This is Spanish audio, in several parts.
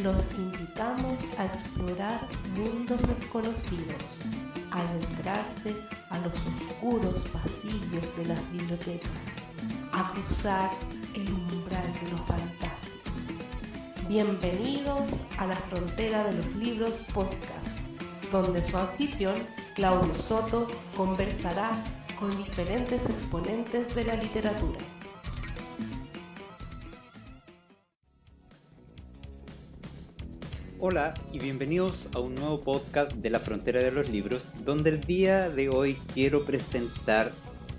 Los invitamos a explorar mundos desconocidos, a adentrarse a los oscuros pasillos de las bibliotecas, a cruzar el umbral de lo fantástico. Bienvenidos a la frontera de los libros podcast, donde su anfitrión, Claudio Soto, conversará con diferentes exponentes de la literatura. Hola y bienvenidos a un nuevo podcast de la frontera de los libros, donde el día de hoy quiero presentar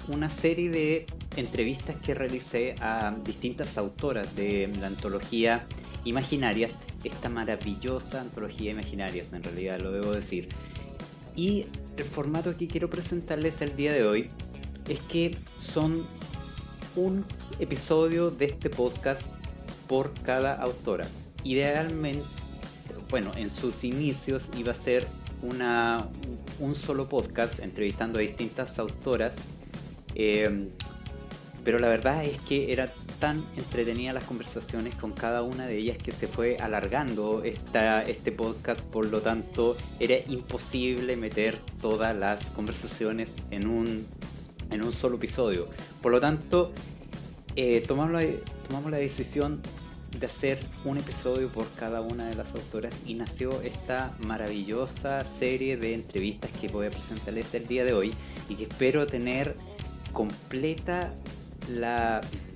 una serie de entrevistas que realicé a distintas autoras de la antología Imaginarias, esta maravillosa antología Imaginarias, en realidad lo debo decir. Y el formato que quiero presentarles el día de hoy es que son un episodio de este podcast por cada autora. Idealmente, bueno, en sus inicios iba a ser un solo podcast entrevistando a distintas autoras, pero la verdad es que era tan entretenida las conversaciones con cada una de ellas que se fue alargando este podcast, por lo tanto era imposible meter todas las conversaciones en un solo episodio. Por lo tanto, tomamos la decisión de hacer un episodio por cada una de las autoras y nació esta maravillosa serie de entrevistas que voy a presentarles el día de hoy y que espero tener completa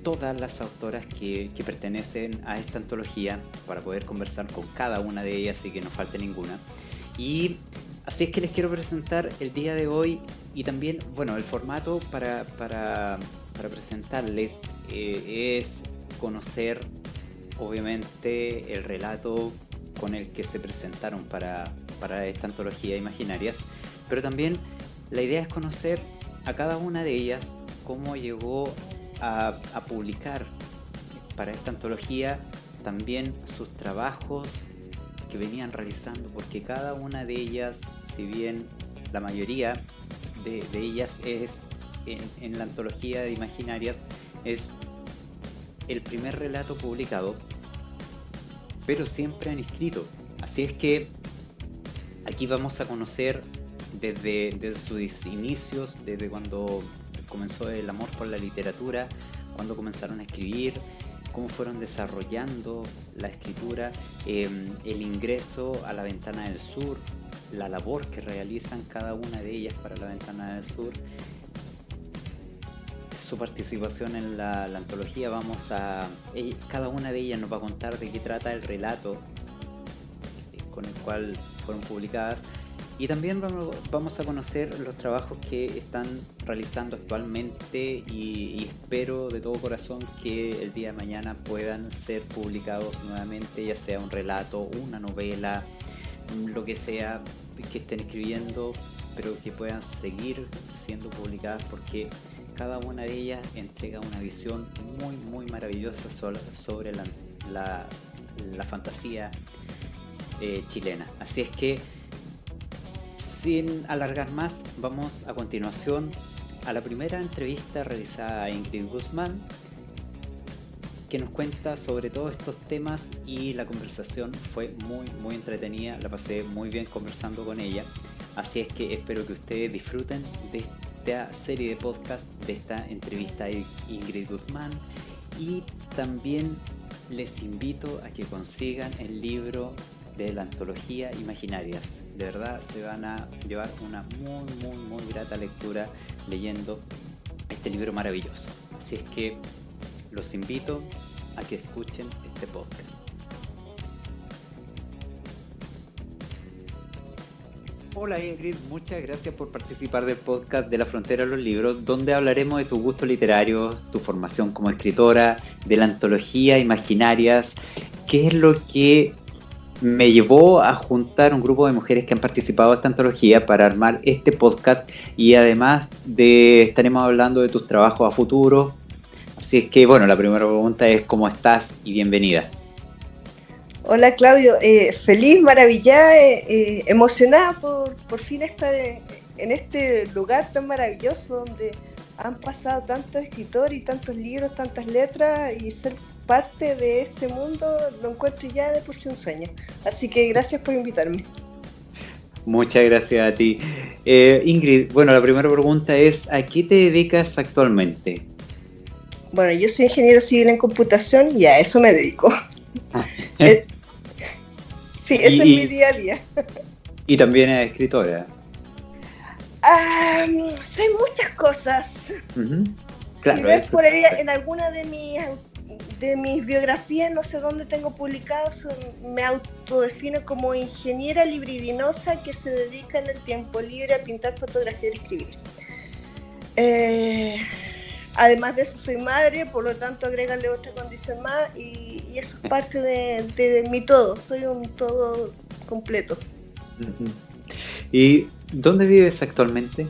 todas las autoras que pertenecen a esta antología para poder conversar con cada una de ellas y que no falte ninguna. Y así es que les quiero presentar el día de hoy y también, bueno, el formato para presentarles es conocer obviamente el relato con el que se presentaron para esta antología Imaginarias, pero también la idea es conocer a cada una de ellas, cómo llegó a publicar para esta antología, también sus trabajos que venían realizando, porque cada una de ellas, si bien la mayoría de ellas es en la antología de Imaginarias, es el primer relato publicado, pero siempre han escrito. Así es que aquí vamos a conocer desde sus inicios, desde cuando comenzó el amor por la literatura, cuando comenzaron a escribir, cómo fueron desarrollando la escritura, el ingreso a la Ventana del Sur, la labor que realizan cada una de ellas para la Ventana del Sur, su participación en la antología. Cada una de ellas nos va a contar de qué trata el relato con el cual fueron publicadas, y también vamos a conocer los trabajos que están realizando actualmente y espero de todo corazón que el día de mañana puedan ser publicados nuevamente, ya sea un relato, una novela, lo que sea que estén escribiendo, pero que puedan seguir siendo publicadas, porque cada una de ellas entrega una visión muy muy maravillosa sobre la fantasía chilena. Así es que, sin alargar más, vamos a continuación a la primera entrevista realizada a Ingrid Guzmán, que nos cuenta sobre todos estos temas, y la conversación fue muy muy entretenida, la pasé muy bien conversando con ella. Así es que espero que ustedes disfruten de esta serie de podcast, de esta entrevista a Ingrid Guzmán, y también les invito a que consigan el libro de la antología Imaginarias. De verdad se van a llevar una muy muy muy grata lectura leyendo este libro maravilloso. Así es que los invito a que escuchen este podcast. Hola Ingrid, muchas gracias por participar del podcast de la frontera de los libros, donde hablaremos de tu gusto literario, tu formación como escritora, de la antología Imaginarias, qué es lo que me llevó a juntar un grupo de mujeres que han participado en esta antología para armar este podcast, y además estaremos hablando de tus trabajos a futuro. Así es que, bueno, la primera pregunta es ¿cómo estás? Y bienvenida. Hola Claudio, feliz, maravillada, emocionada por fin estar en este lugar tan maravilloso donde han pasado tantos escritores y tantos libros, tantas letras, y ser parte de este mundo lo encuentro ya de por sí un sueño. Así que gracias por invitarme. Muchas gracias a ti. Ingrid, bueno, la primera pregunta es, ¿a qué te dedicas actualmente? Bueno, yo soy ingeniero civil en computación y a eso me dedico. Sí, ese es mi día a día. Y también es escritora. Soy muchas cosas. Uh-huh. Claro, si ves por ahí en alguna de mis biografías, no sé dónde tengo publicado, me autodefino como ingeniera libridinosa que se dedica en el tiempo libre a pintar, fotografiar y escribir. Además de eso soy madre, por lo tanto agrégale otra condición más y eso es parte de mi todo, soy un todo completo. Uh-huh. ¿Y dónde vives actualmente?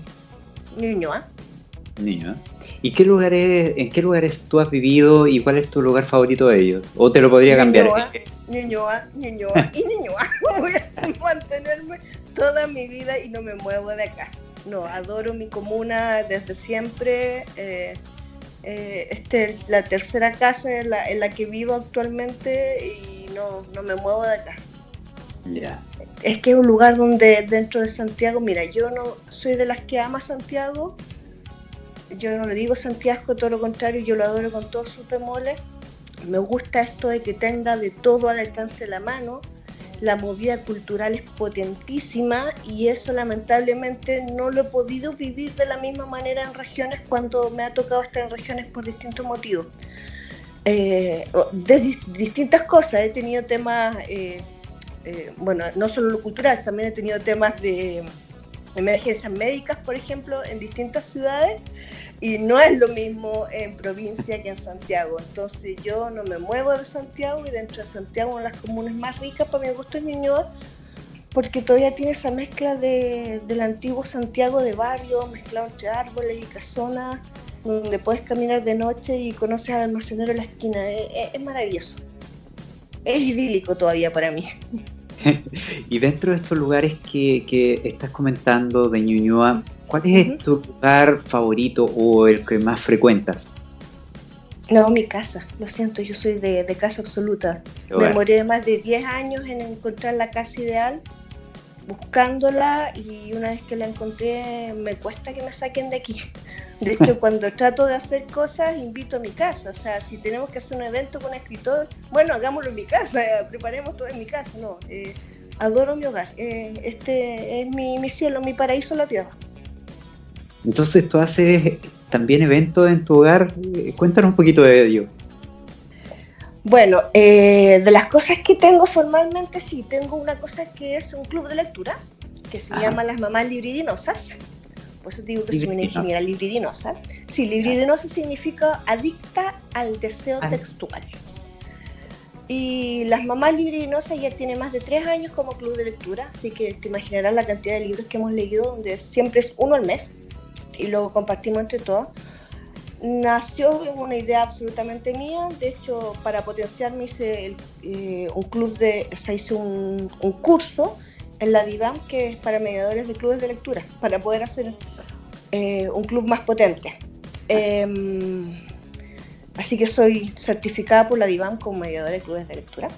Ñuñoa. ¿Y en qué lugares tú has vivido y cuál es tu lugar favorito de ellos? ¿O te lo podría cambiar? Ñuñoa y Ñuñoa. Voy a mantenerme toda mi vida y no me muevo de acá. No, adoro mi comuna desde siempre. Esta es la tercera casa en la que vivo actualmente y no me muevo de acá. Yeah. Es que es un lugar donde dentro de Santiago, mira, yo no soy de las que ama Santiago. Yo no le digo Santiago, todo lo contrario, yo lo adoro con todos sus bemoles. Me gusta esto de que tenga de todo al alcance de la mano. La movida cultural es potentísima y eso lamentablemente no lo he podido vivir de la misma manera en regiones cuando me ha tocado estar en regiones por distintos motivos. De distintas cosas, he tenido temas, bueno, no solo lo cultural, también he tenido temas de emergencias médicas, por ejemplo, en distintas ciudades. Y no es lo mismo en provincia que en Santiago. Entonces yo no me muevo de Santiago y dentro de Santiago una de las comunas más ricas para mi gusto es Ñuñoa, porque todavía tiene esa mezcla del antiguo Santiago de barrio, mezclado entre árboles y casonas, donde puedes caminar de noche y conoces al almacenero en la esquina. Es maravilloso. Es idílico todavía para mí. Y dentro de estos lugares que estás comentando de Ñuñoa, ¿cuál es tu lugar favorito o el que más frecuentas? No, mi casa, lo siento, yo soy de casa absoluta. Me demoré más de 10 años en encontrar la casa ideal, buscándola, y una vez que la encontré me cuesta que me saquen de aquí. De hecho, cuando trato de hacer cosas, invito a mi casa. O sea, si tenemos que hacer un evento con un escritor, bueno, hagámoslo en mi casa, preparemos todo en mi casa. No, adoro mi hogar. Este es mi cielo, mi paraíso en la tierra. Entonces, ¿tú haces también eventos en tu hogar? Cuéntanos un poquito de ello. Bueno, de las cosas que tengo formalmente, sí, tengo una cosa que es un club de lectura, que se llama Las Mamás Libridinosas. Por eso digo que soy una ingeniera libridinosa. Sí, libridinosa significa adicta al deseo textual. Y Las Mamás Libridinosas ya tiene más de 3 años como club de lectura, así que te imaginarás la cantidad de libros que hemos leído, donde siempre es uno al mes, y luego compartimos entre todos. Nació en una idea absolutamente mía. De hecho, para potenciarme hice hice un curso en la DIVAM, que es para mediadores de clubes de lectura, para poder hacer un club más potente. Así que soy certificada por la DIVAM como mediadora de clubes de lectura.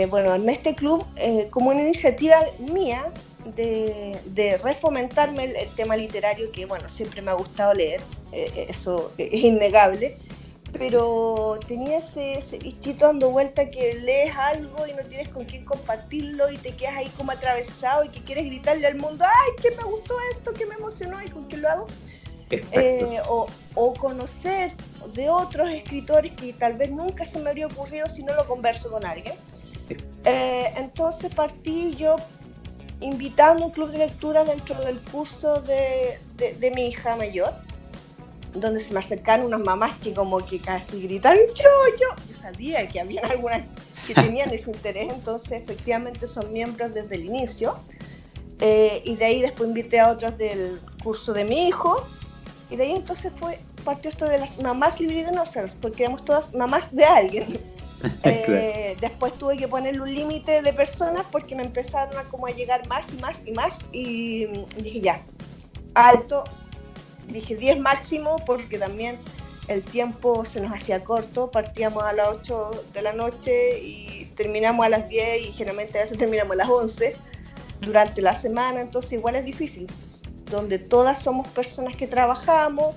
Bueno, armé este club como una iniciativa mía de refomentarme el tema literario, que bueno, siempre me ha gustado leer, eso es innegable, pero tenía ese bichito dando vuelta que lees algo y no tienes con quién compartirlo y te quedas ahí como atravesado y que quieres gritarle al mundo, ¡ay, que me gustó esto, que me emocionó y con quién lo hago! O conocer de otros escritores que tal vez nunca se me habría ocurrido si no lo converso con alguien. Entonces partí yo invitando un club de lectura dentro del curso de mi hija mayor, donde se me acercaron unas mamás que como que casi gritaron yo sabía que había algunas que tenían ese interés. Entonces efectivamente son miembros desde el inicio, y de ahí después invité a otros del curso de mi hijo, y de ahí entonces partió esto de las mamás libridinosas, porque éramos todas mamás de alguien. Claro. Después tuve que ponerle un límite de personas porque me empezaron a llegar más y más, y dije ya, alto, dije 10 máximo, porque también el tiempo se nos hacía corto, partíamos a las 8 de la noche y terminamos a las 10 y generalmente a veces terminamos a las 11 durante la semana, entonces igual es difícil, donde todas somos personas que trabajamos,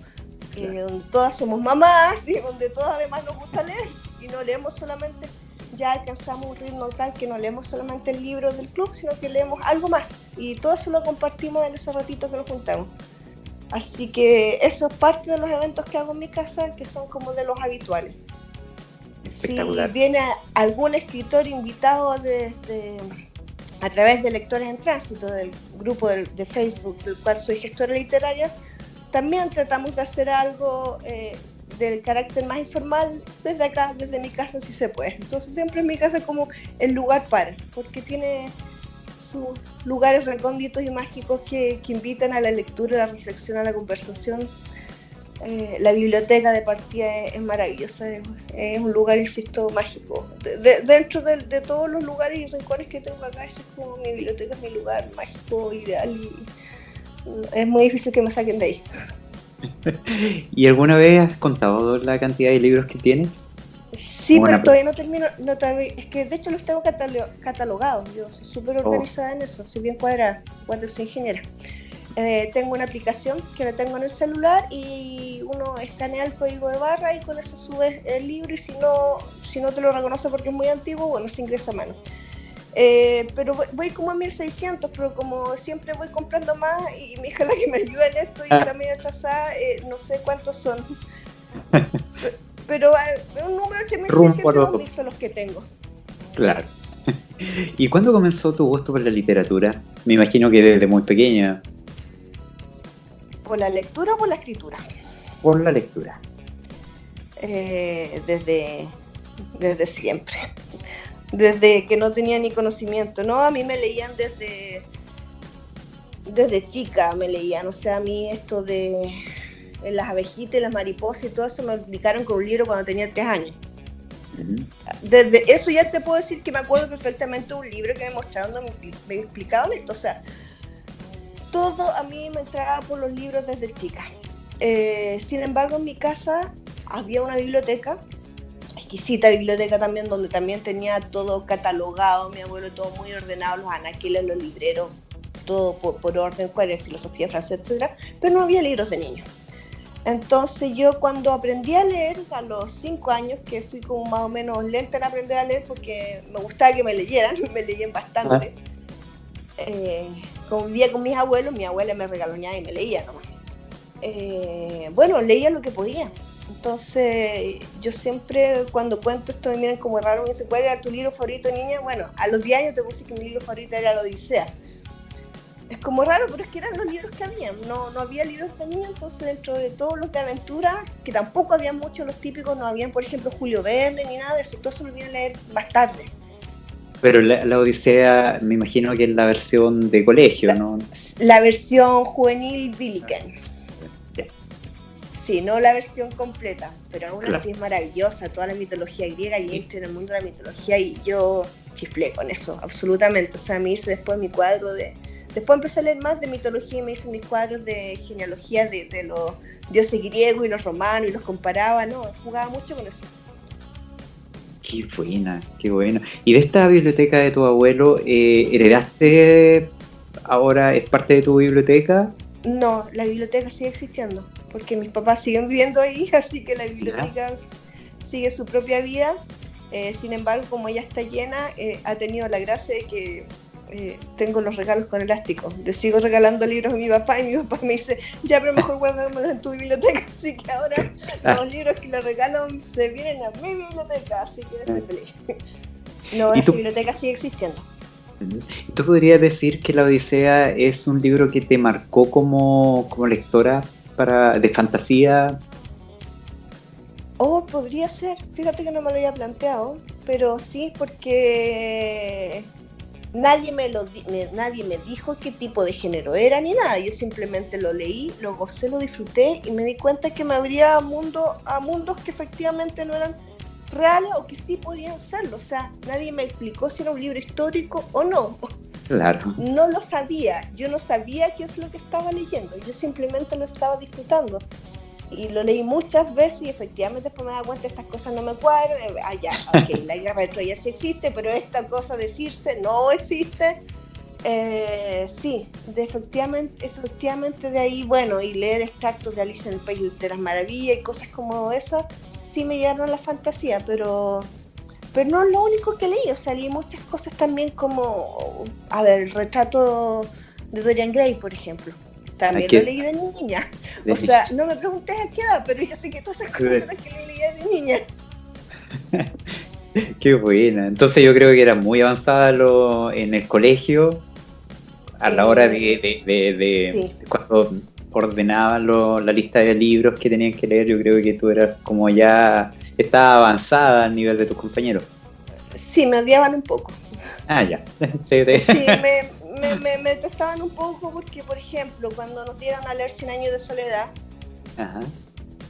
donde todas somos mamás y donde todas además nos gusta leer y no leemos solamente, ya alcanzamos un ritmo tal que no leemos solamente el libro del club, sino que leemos algo más y todo eso lo compartimos en ese ratito que nos juntamos. Así que eso es parte de los eventos que hago en mi casa, que son como de los habituales. Si viene algún escritor invitado a través de Lectores en Tránsito, del grupo de Facebook del cual soy gestora literaria, también tratamos de hacer algo del carácter más informal desde acá, desde mi casa, si se puede. Entonces siempre en mi casa es como el lugar porque tiene sus lugares recónditos y mágicos que invitan a la lectura, a la reflexión, a la conversación. La biblioteca de partida es maravillosa, es un lugar, insisto, mágico. Dentro de todos los lugares y rincones que tengo acá, ese es como mi biblioteca, es mi lugar mágico, ideal, y es muy difícil que me saquen de ahí. ¿Y alguna vez has contado la cantidad de libros que tienes? Sí, pero todavía no termino, es que de hecho los tengo catalogados, yo soy súper organizada en eso, soy bien cuadrada, cuando soy ingeniera. Tengo una aplicación que la tengo en el celular y uno escanea el código de barra y con eso subes el libro, y si no te lo reconoce porque es muy antiguo, bueno, se ingresa a mano. Pero voy como a 1600, pero como siempre voy comprando más y mi hija es la que me ayuda en esto y está medio atrasada, no sé cuántos son. Pero un número entre 1600 y 2000 son los que tengo. Claro. ¿Y cuándo comenzó tu gusto por la literatura? Me imagino que desde muy pequeña. ¿Por la lectura o por la escritura? Por la lectura. Desde siempre. Desde que no tenía ni conocimiento, ¿no? A mí me leían desde chica, me leían. O sea, a mí esto de las abejitas y las mariposas y todo eso me lo explicaron con un libro cuando tenía 3 años. Desde eso ya te puedo decir que me acuerdo perfectamente de un libro que me mostraron donde me explicaban esto. O sea, todo a mí me entraba por los libros desde chica. Sin embargo, en mi casa había una biblioteca, exquisita biblioteca también, donde también tenía todo catalogado, mi abuelo todo muy ordenado, los anaquiles, los libreros, todo por orden, cuál era filosofía francesa, etc. Pero no había libros de niños. Entonces yo cuando aprendí a leer a los 5 años, que fui como más o menos lenta en aprender a leer porque me gustaba que me leyeran, me leían bastante. Como vivía con mis abuelos, mi abuela me regaloneaba y me leía nomás. Bueno, leía lo que podía. Entonces yo siempre cuando cuento esto me miran como raro, me dicen, ¿cuál era tu libro favorito, niña? Bueno, a los 10 años te puse que mi libro favorito era La Odisea. Es como raro, pero es que eran los libros que había, no había libros de niña. Entonces dentro de todos los de aventura, que tampoco había muchos, los típicos, no habían por ejemplo Julio Verne ni nada de eso, todo eso lo vine a leer más tarde. Pero la Odisea me imagino que es la versión de colegio, ¿no? La versión juvenil Dickens. Sí, no la versión completa, pero aún así es maravillosa, toda la mitología griega, y entré en el mundo de la mitología y yo chiflé con eso, absolutamente. O sea, me hice después mi cuadro después empecé a leer más de mitología y me hice mis cuadros de genealogía de los dioses griegos y los romanos y los comparaba, ¿no? Jugaba mucho con eso. Qué buena, qué buena. ¿Y de esta biblioteca de tu abuelo, heredaste, ahora es parte de tu biblioteca? No, la biblioteca sigue existiendo, porque mis papás siguen viviendo ahí, así que la biblioteca sigue su propia vida. Sin embargo, como ella está llena, ha tenido la gracia de que tengo los regalos con elástico. Le sigo regalando libros a mi papá y mi papá me dice, ya, pero mejor guárdamelo en tu biblioteca. Así que ahora los libros que le regalo se vienen a mi biblioteca, así que estoy feliz. No, esa biblioteca sigue existiendo. ¿Tú podrías decir que La Odisea es un libro que te marcó como lectora de fantasía? Oh, podría ser. Fíjate que no me lo había planteado, pero sí, porque nadie me dijo qué tipo de género era ni nada. Yo simplemente lo leí, lo gocé, lo disfruté y me di cuenta que me abría a mundos que efectivamente no eran reales o que sí podían serlo. O sea, nadie me explicó si era un libro histórico o no. Claro. No lo sabía. Yo no sabía qué es lo que estaba leyendo. Yo simplemente lo estaba disfrutando. Y lo leí muchas veces y efectivamente después me da cuenta estas cosas no me cuadran. Ya, ok, la guerra de Troya sí existe, pero esta cosa de Circe no existe. Sí, efectivamente de ahí, bueno, y leer extractos de Alicia en el País de las Maravillas y cosas como esas, sí me llegaron a la fantasía, pero no es lo único que leí, o sea, leí muchas cosas también como, a ver, el retrato de Dorian Gray, por ejemplo. También lo leí de niña. O sea, no me preguntes a qué edad, pero yo sé que todas esas cosas son las que leía de niña. Qué buena. Entonces yo creo que era muy avanzada en el colegio a la hora de cuando ordenaban la lista de libros que tenían que leer. Yo creo que tú eras como ya estaba avanzada al nivel de tus compañeros. Sí, me odiaban un poco. Ah, ya. Sí, me detestaban un poco porque, por ejemplo, cuando nos dieron a leer 100 años de soledad, ajá,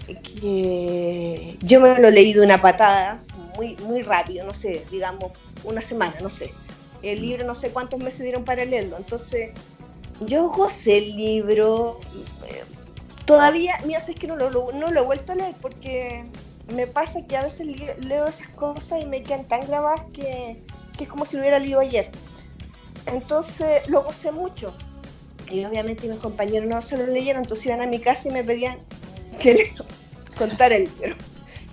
que yo me lo leí de una patada, muy, muy rápido, no sé, digamos, una semana, no sé. El libro no sé cuántos meses dieron para leerlo, entonces yo gocé el libro. Todavía, mira, es que no lo he vuelto a leer porque me pasa que a veces leo esas cosas y me quedan tan grabadas que es como si lo hubiera leído ayer. Entonces lo gocé mucho. Y obviamente mis compañeros no se lo leyeron, entonces iban a mi casa y me pedían que les contara el libro.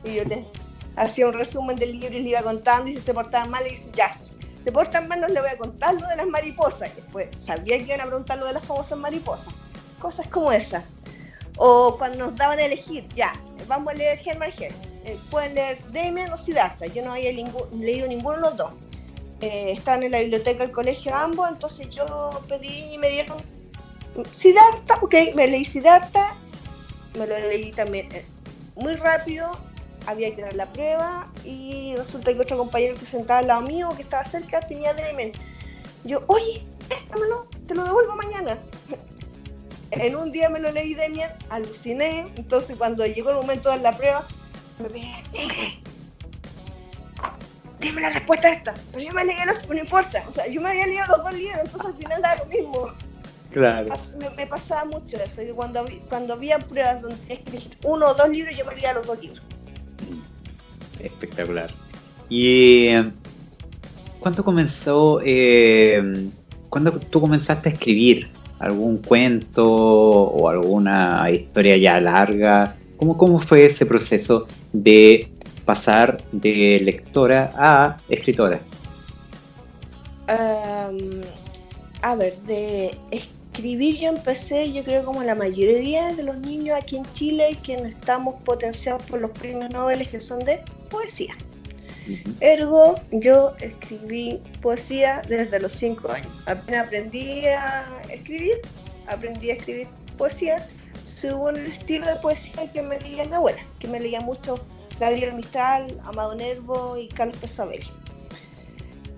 Y yo les hacía un resumen del libro y les iba contando, y si se portaban mal, le dije, ya, se portan mal, no les voy a contar lo de las mariposas. Y después sabía que iban a preguntar lo de las famosas mariposas. Cosas como esas. O cuando nos daban a elegir, ya, vamos a leer Hermann Hesse. Pueden leer Demian o Siddhartha. Yo no había leído ninguno de los dos. Estaban en la biblioteca del colegio ambos, entonces yo pedí y me dieron Siddhartha, ok, me leí Siddhartha, me lo leí también muy rápido, había que dar la prueba y resulta que otro compañero que sentaba al lado mío, que estaba cerca, tenía Demian. Yo, oye, préstamelo, te lo devuelvo mañana. En un día me lo leí Demian, aluciné, entonces cuando llegó el momento de dar la prueba, me dije, dime la respuesta a esta, pero yo me leí el otro, no importa, o sea, yo me había leído los dos libros, entonces al final era lo mismo. Claro. Me pasaba mucho eso, que cuando había pruebas donde escribí uno o dos libros, yo me leía los dos libros. Espectacular. ¿Y cuándo tú comenzaste a escribir algún cuento o alguna historia ya larga? ¿Cómo fue ese proceso de pasar de lectora a escritora? A ver, de escribir yo empecé, yo creo como la mayoría de los niños aquí en Chile, que no estamos potenciados por los premios Nobel que son de poesía. Ergo, yo escribí poesía desde los 5 años. Apenas aprendí a escribir poesía, según el estilo de poesía que me leía mi abuela, que me leía mucho Gabriel Mistral, Amado Nervo y Carlos Pessoa-Belli.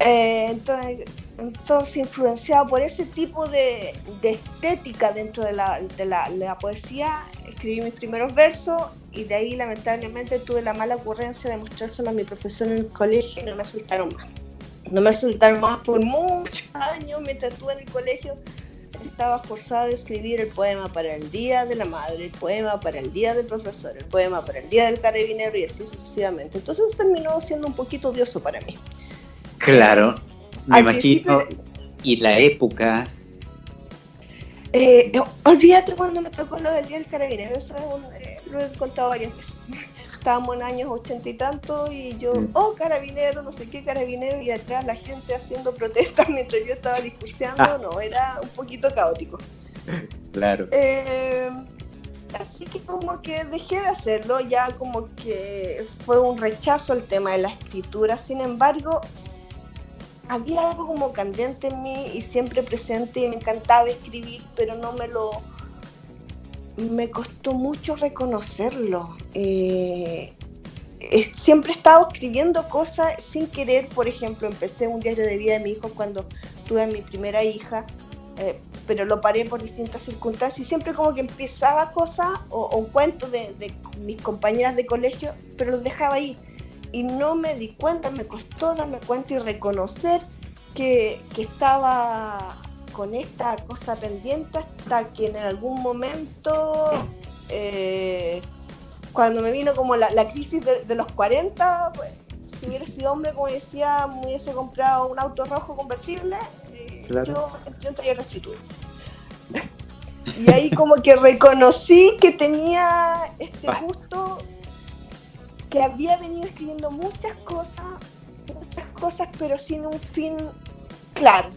Entonces, influenciado por ese tipo de estética dentro de la poesía, escribí mis primeros versos y de ahí lamentablemente tuve la mala ocurrencia de mostrárselo a mi profesor en el colegio y no me soltaron más. No me soltaron más por muchos años. Mientras estuve en el colegio estaba forzada a escribir el poema para el Día de la Madre, el poema para el Día del Profesor, el poema para el Día del Carabinero y así sucesivamente. Entonces terminó siendo un poquito odioso para mí. Claro, me imagino. Y la época. Olvídate cuando me tocó lo del Día del Carabinero, eso lo he contado varias veces. Estábamos en años 80 y tanto y yo, carabinero, no sé qué carabinero, y atrás la gente haciendo protestas mientras yo estaba discursiando, no, era un poquito caótico. Claro. Así que como que dejé de hacerlo, ya como que fue un rechazo al tema de la escritura. Sin embargo, había algo como candente en mí y siempre presente, y me encantaba escribir, pero me costó mucho reconocerlo. Siempre estaba escribiendo cosas sin querer. Por ejemplo, empecé un diario de vida de mi hijo cuando tuve a mi primera hija, pero lo paré por distintas circunstancias y siempre como que empezaba cosas o un cuento de mis compañeras de colegio, pero los dejaba ahí y no me di cuenta. Me costó darme cuenta y reconocer que estaba con esta cosa pendiente hasta que en algún momento cuando me vino como la crisis de los 40, pues, si hubiera sido hombre, como decía, me hubiese comprado un auto rojo convertible, Claro. yo entré en taller de escritura. Y ahí como que reconocí que tenía este gusto, que había venido escribiendo muchas cosas, pero sin un fin claro.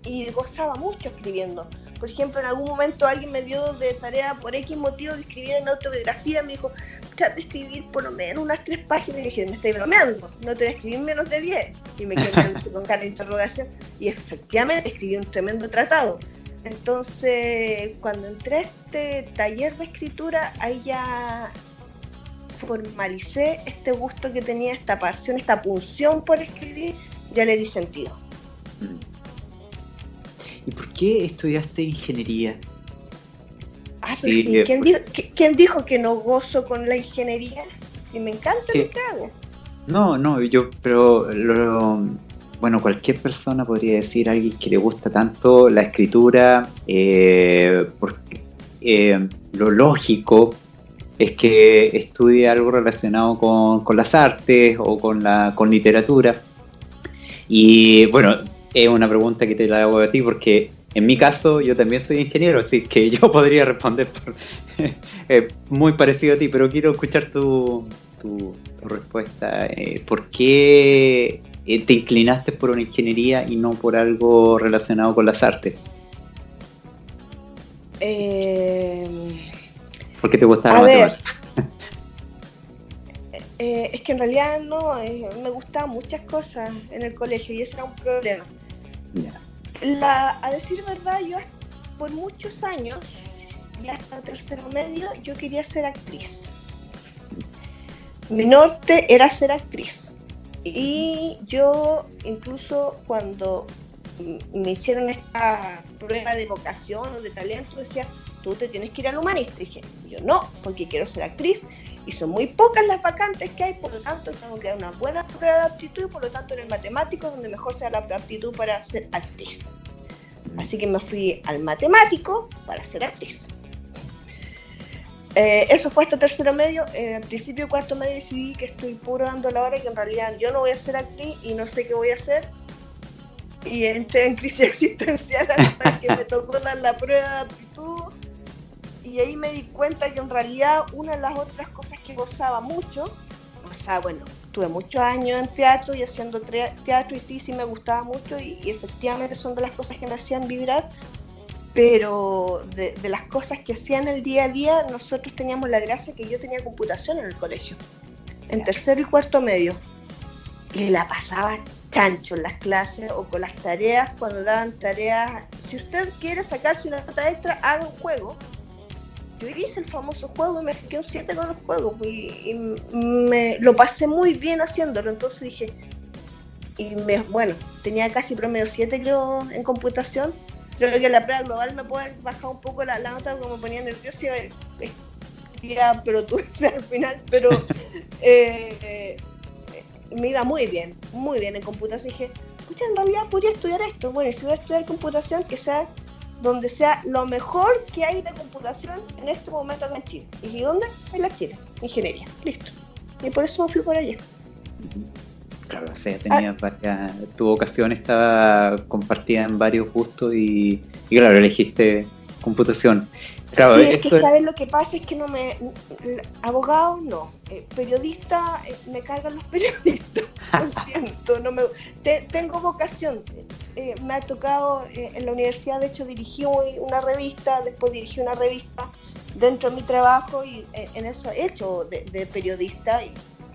Y gozaba mucho escribiendo. Por ejemplo, en algún momento alguien me dio de tarea por X motivo de escribir en autobiografía, me dijo, trata de escribir por lo menos unas 3 páginas, y dije, me estoy bromeando, no te voy a escribir menos de 10, y me quedé mirando con cara de interrogación, y efectivamente escribí un tremendo tratado. Entonces, cuando entré a este taller de escritura, ahí ya formalicé este gusto que tenía, esta pasión, esta pulsión por escribir, ya le di sentido. ¿Y por qué estudiaste ingeniería? Pero sí, ¿quién dijo que no gozo con la ingeniería? Y me encanta lo que hago. Bueno, cualquier persona podría decir, a alguien que le gusta tanto la escritura, porque lo lógico es que estudie algo relacionado con las artes o con literatura. Y bueno, es una pregunta que te la hago a ti porque en mi caso yo también soy ingeniero, así que yo podría responder muy parecido a ti, pero quiero escuchar tu respuesta. ¿Por qué te inclinaste por una ingeniería y no por algo relacionado con las artes? ¿Por qué te gustaba la matemática? Es que en realidad no, me gustaban muchas cosas en el colegio y ese era un problema. Yeah. A decir verdad, yo por muchos años, y hasta tercero medio, yo quería ser actriz. Mi norte era ser actriz. Y yo, incluso cuando me hicieron esta prueba de vocación o de talento, decía, tú te tienes que ir al humanista. Y dije, yo no, porque quiero ser actriz. Y son muy pocas las vacantes que hay, por lo tanto tengo que dar una buena prueba de aptitud, y por lo tanto en el matemático donde mejor sea la aptitud para ser actriz. Así que me fui al matemático para ser actriz. Eso fue hasta tercero medio. Al principio de cuarto medio decidí que estoy puro dando la hora, que en realidad yo no voy a ser actriz y no sé qué voy a hacer. Y entré en crisis existencial hasta que me tocó dar la prueba de aptitud. Y ahí me di cuenta que en realidad una de las otras cosas que gozaba mucho, tuve muchos años en teatro y haciendo teatro y sí me gustaba mucho y efectivamente son de las cosas que me hacían vibrar, pero de las cosas que hacían el día a día, nosotros teníamos la gracia que yo tenía computación en el colegio, en tercero y cuarto medio, y la pasaba chancho en las clases o con las tareas, cuando daban tareas, si usted quiere sacarse una nota extra, haga un juego. Yo hice el famoso juego y me saqué un 7 con el juego y me lo pasé muy bien haciéndolo. Entonces dije, tenía casi promedio 7 creo en computación. Creo que en la prueba global me puede bajar un poco la nota, como me ponía nerviosa pero tú al final, pero me iba muy bien en computación. Y dije, escucha, en realidad podría estudiar esto. Bueno, y si voy a estudiar computación, que sea donde sea lo mejor que hay de computación en este momento acá en Chile. ¿Y dónde? En la Chile, ingeniería, listo. Y por eso me fui por allá. Claro, o sea, tu vocación estaba compartida en varios gustos y claro, elegiste computación. Claro, sí, es que sabes lo que pasa es que abogado no, periodista, me cargan los periodistas, lo siento, tengo vocación. Me ha tocado en la universidad, de hecho dirigí una revista, después dirigí una revista dentro de mi trabajo y en eso he hecho de periodista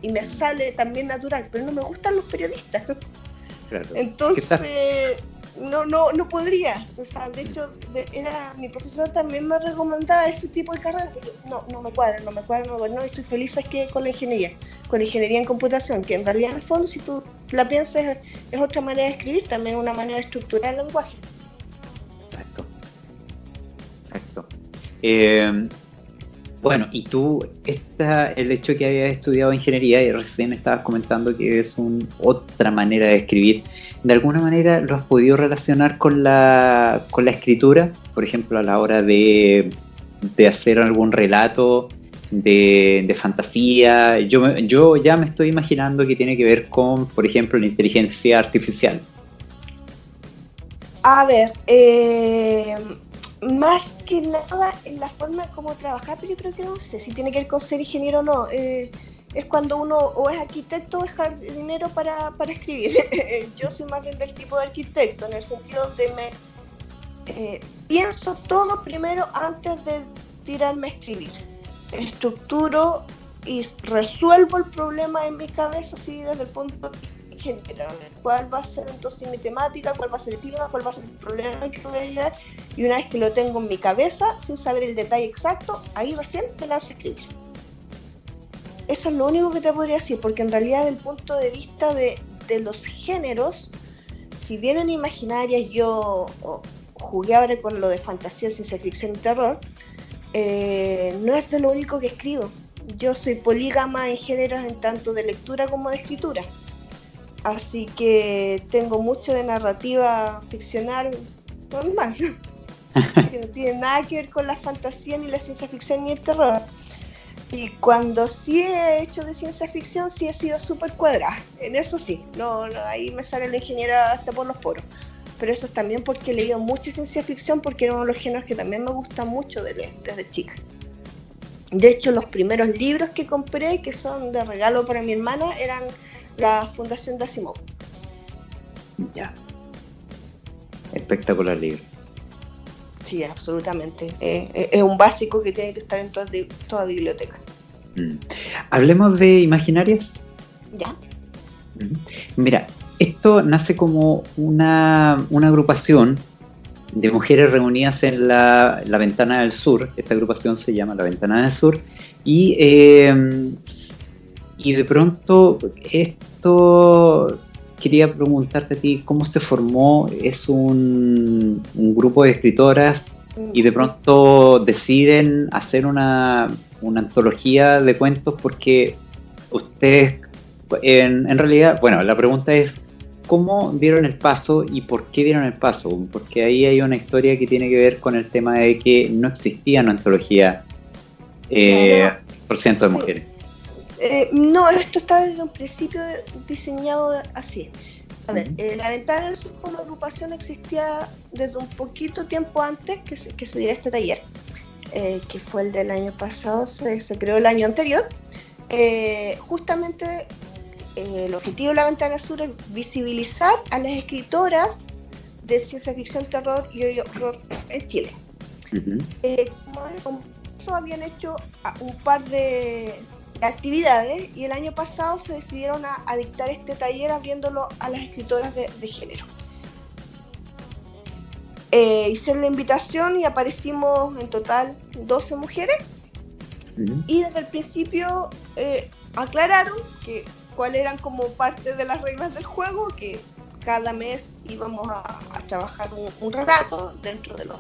y me sale también natural, pero no me gustan los periodistas. Claro. Entonces no podría, o sea, de hecho mi profesor también me recomendaba ese tipo de carrera, no me cuadra, no, estoy feliz con la ingeniería en computación, que en realidad en el fondo si tú la piensas es otra manera de escribir, también una manera de estructurar el lenguaje. Exacto. Bueno, y tú, el hecho de que hayas estudiado ingeniería y recién estabas comentando que es otra manera de escribir, ¿de alguna manera lo has podido relacionar con la escritura? Por ejemplo, a la hora de hacer algún relato, de fantasía. Yo ya me estoy imaginando que tiene que ver con, por ejemplo, la inteligencia artificial. A ver, más que nada en la forma de cómo trabajar, pero yo creo que no sé si tiene que ver con ser ingeniero o no. Es cuando uno o es arquitecto o es jardinero para escribir. Yo soy más bien del tipo de arquitecto, en el sentido de pienso todo primero antes de tirarme a escribir. Estructuro y resuelvo el problema en mi cabeza así desde el punto de ingeniero. ¿Cuál va a ser entonces mi temática? ¿Cuál va a ser el clima? ¿Cuál va a ser el problema que voy a ayudar? Y una vez que lo tengo en mi cabeza, sin saber el detalle exacto, ahí recién me lanzo a escribir. Eso es lo único que te podría decir, porque en realidad desde el punto de vista de los géneros, si bien en Imaginarias yo jugué ahora con lo de fantasía, ciencia ficción y terror, no es de lo único que escribo. Yo soy polígama en géneros en tanto de lectura como de escritura. Así que tengo mucho de narrativa ficcional normal, que no tiene nada que ver con la fantasía, ni la ciencia ficción, ni el terror. Y cuando sí he hecho de ciencia ficción, sí he sido súper cuadrada. En eso sí, no, ahí me sale la ingeniera hasta por los poros. Pero eso es también porque he leído mucha ciencia ficción, porque era uno de los géneros que también me gusta mucho de leer desde chica. De hecho, los primeros libros que compré, que son de regalo para mi hermana, eran la Fundación de Asimov. Ya. Espectacular libro. Sí, absolutamente. Es un básico que tiene que estar en toda biblioteca. Hablemos de Imaginarias. ¿Ya? Mira, esto nace como una agrupación de mujeres reunidas en la Ventana del Sur. Esta agrupación se llama La Ventana del Sur. Y de pronto esto... Quería preguntarte a ti, ¿cómo se formó? ¿Es un grupo de escritoras y de pronto deciden hacer una antología de cuentos? Porque ustedes, en realidad, bueno, la pregunta es, ¿cómo dieron el paso y por qué dieron el paso? Porque ahí hay una historia que tiene que ver con el tema de que no existía una antología por ciento de mujeres. No, esto está desde un principio diseñado así. A ver, La Ventana del Sur como agrupación existía desde un poquito tiempo antes que se diera este taller, que fue el del año pasado, se creó el año anterior. Justamente el objetivo de La Ventana del Sur es visibilizar a las escritoras de ciencia ficción, terror y horror en Chile. Como eso habían hecho un par de actividades y el año pasado se decidieron a dictar este taller abriéndolo a las escritoras de género. Hicieron la invitación y aparecimos en total 12 mujeres y desde el principio aclararon cuáles eran como parte de las reglas del juego, que cada mes íbamos a trabajar un relato dentro de los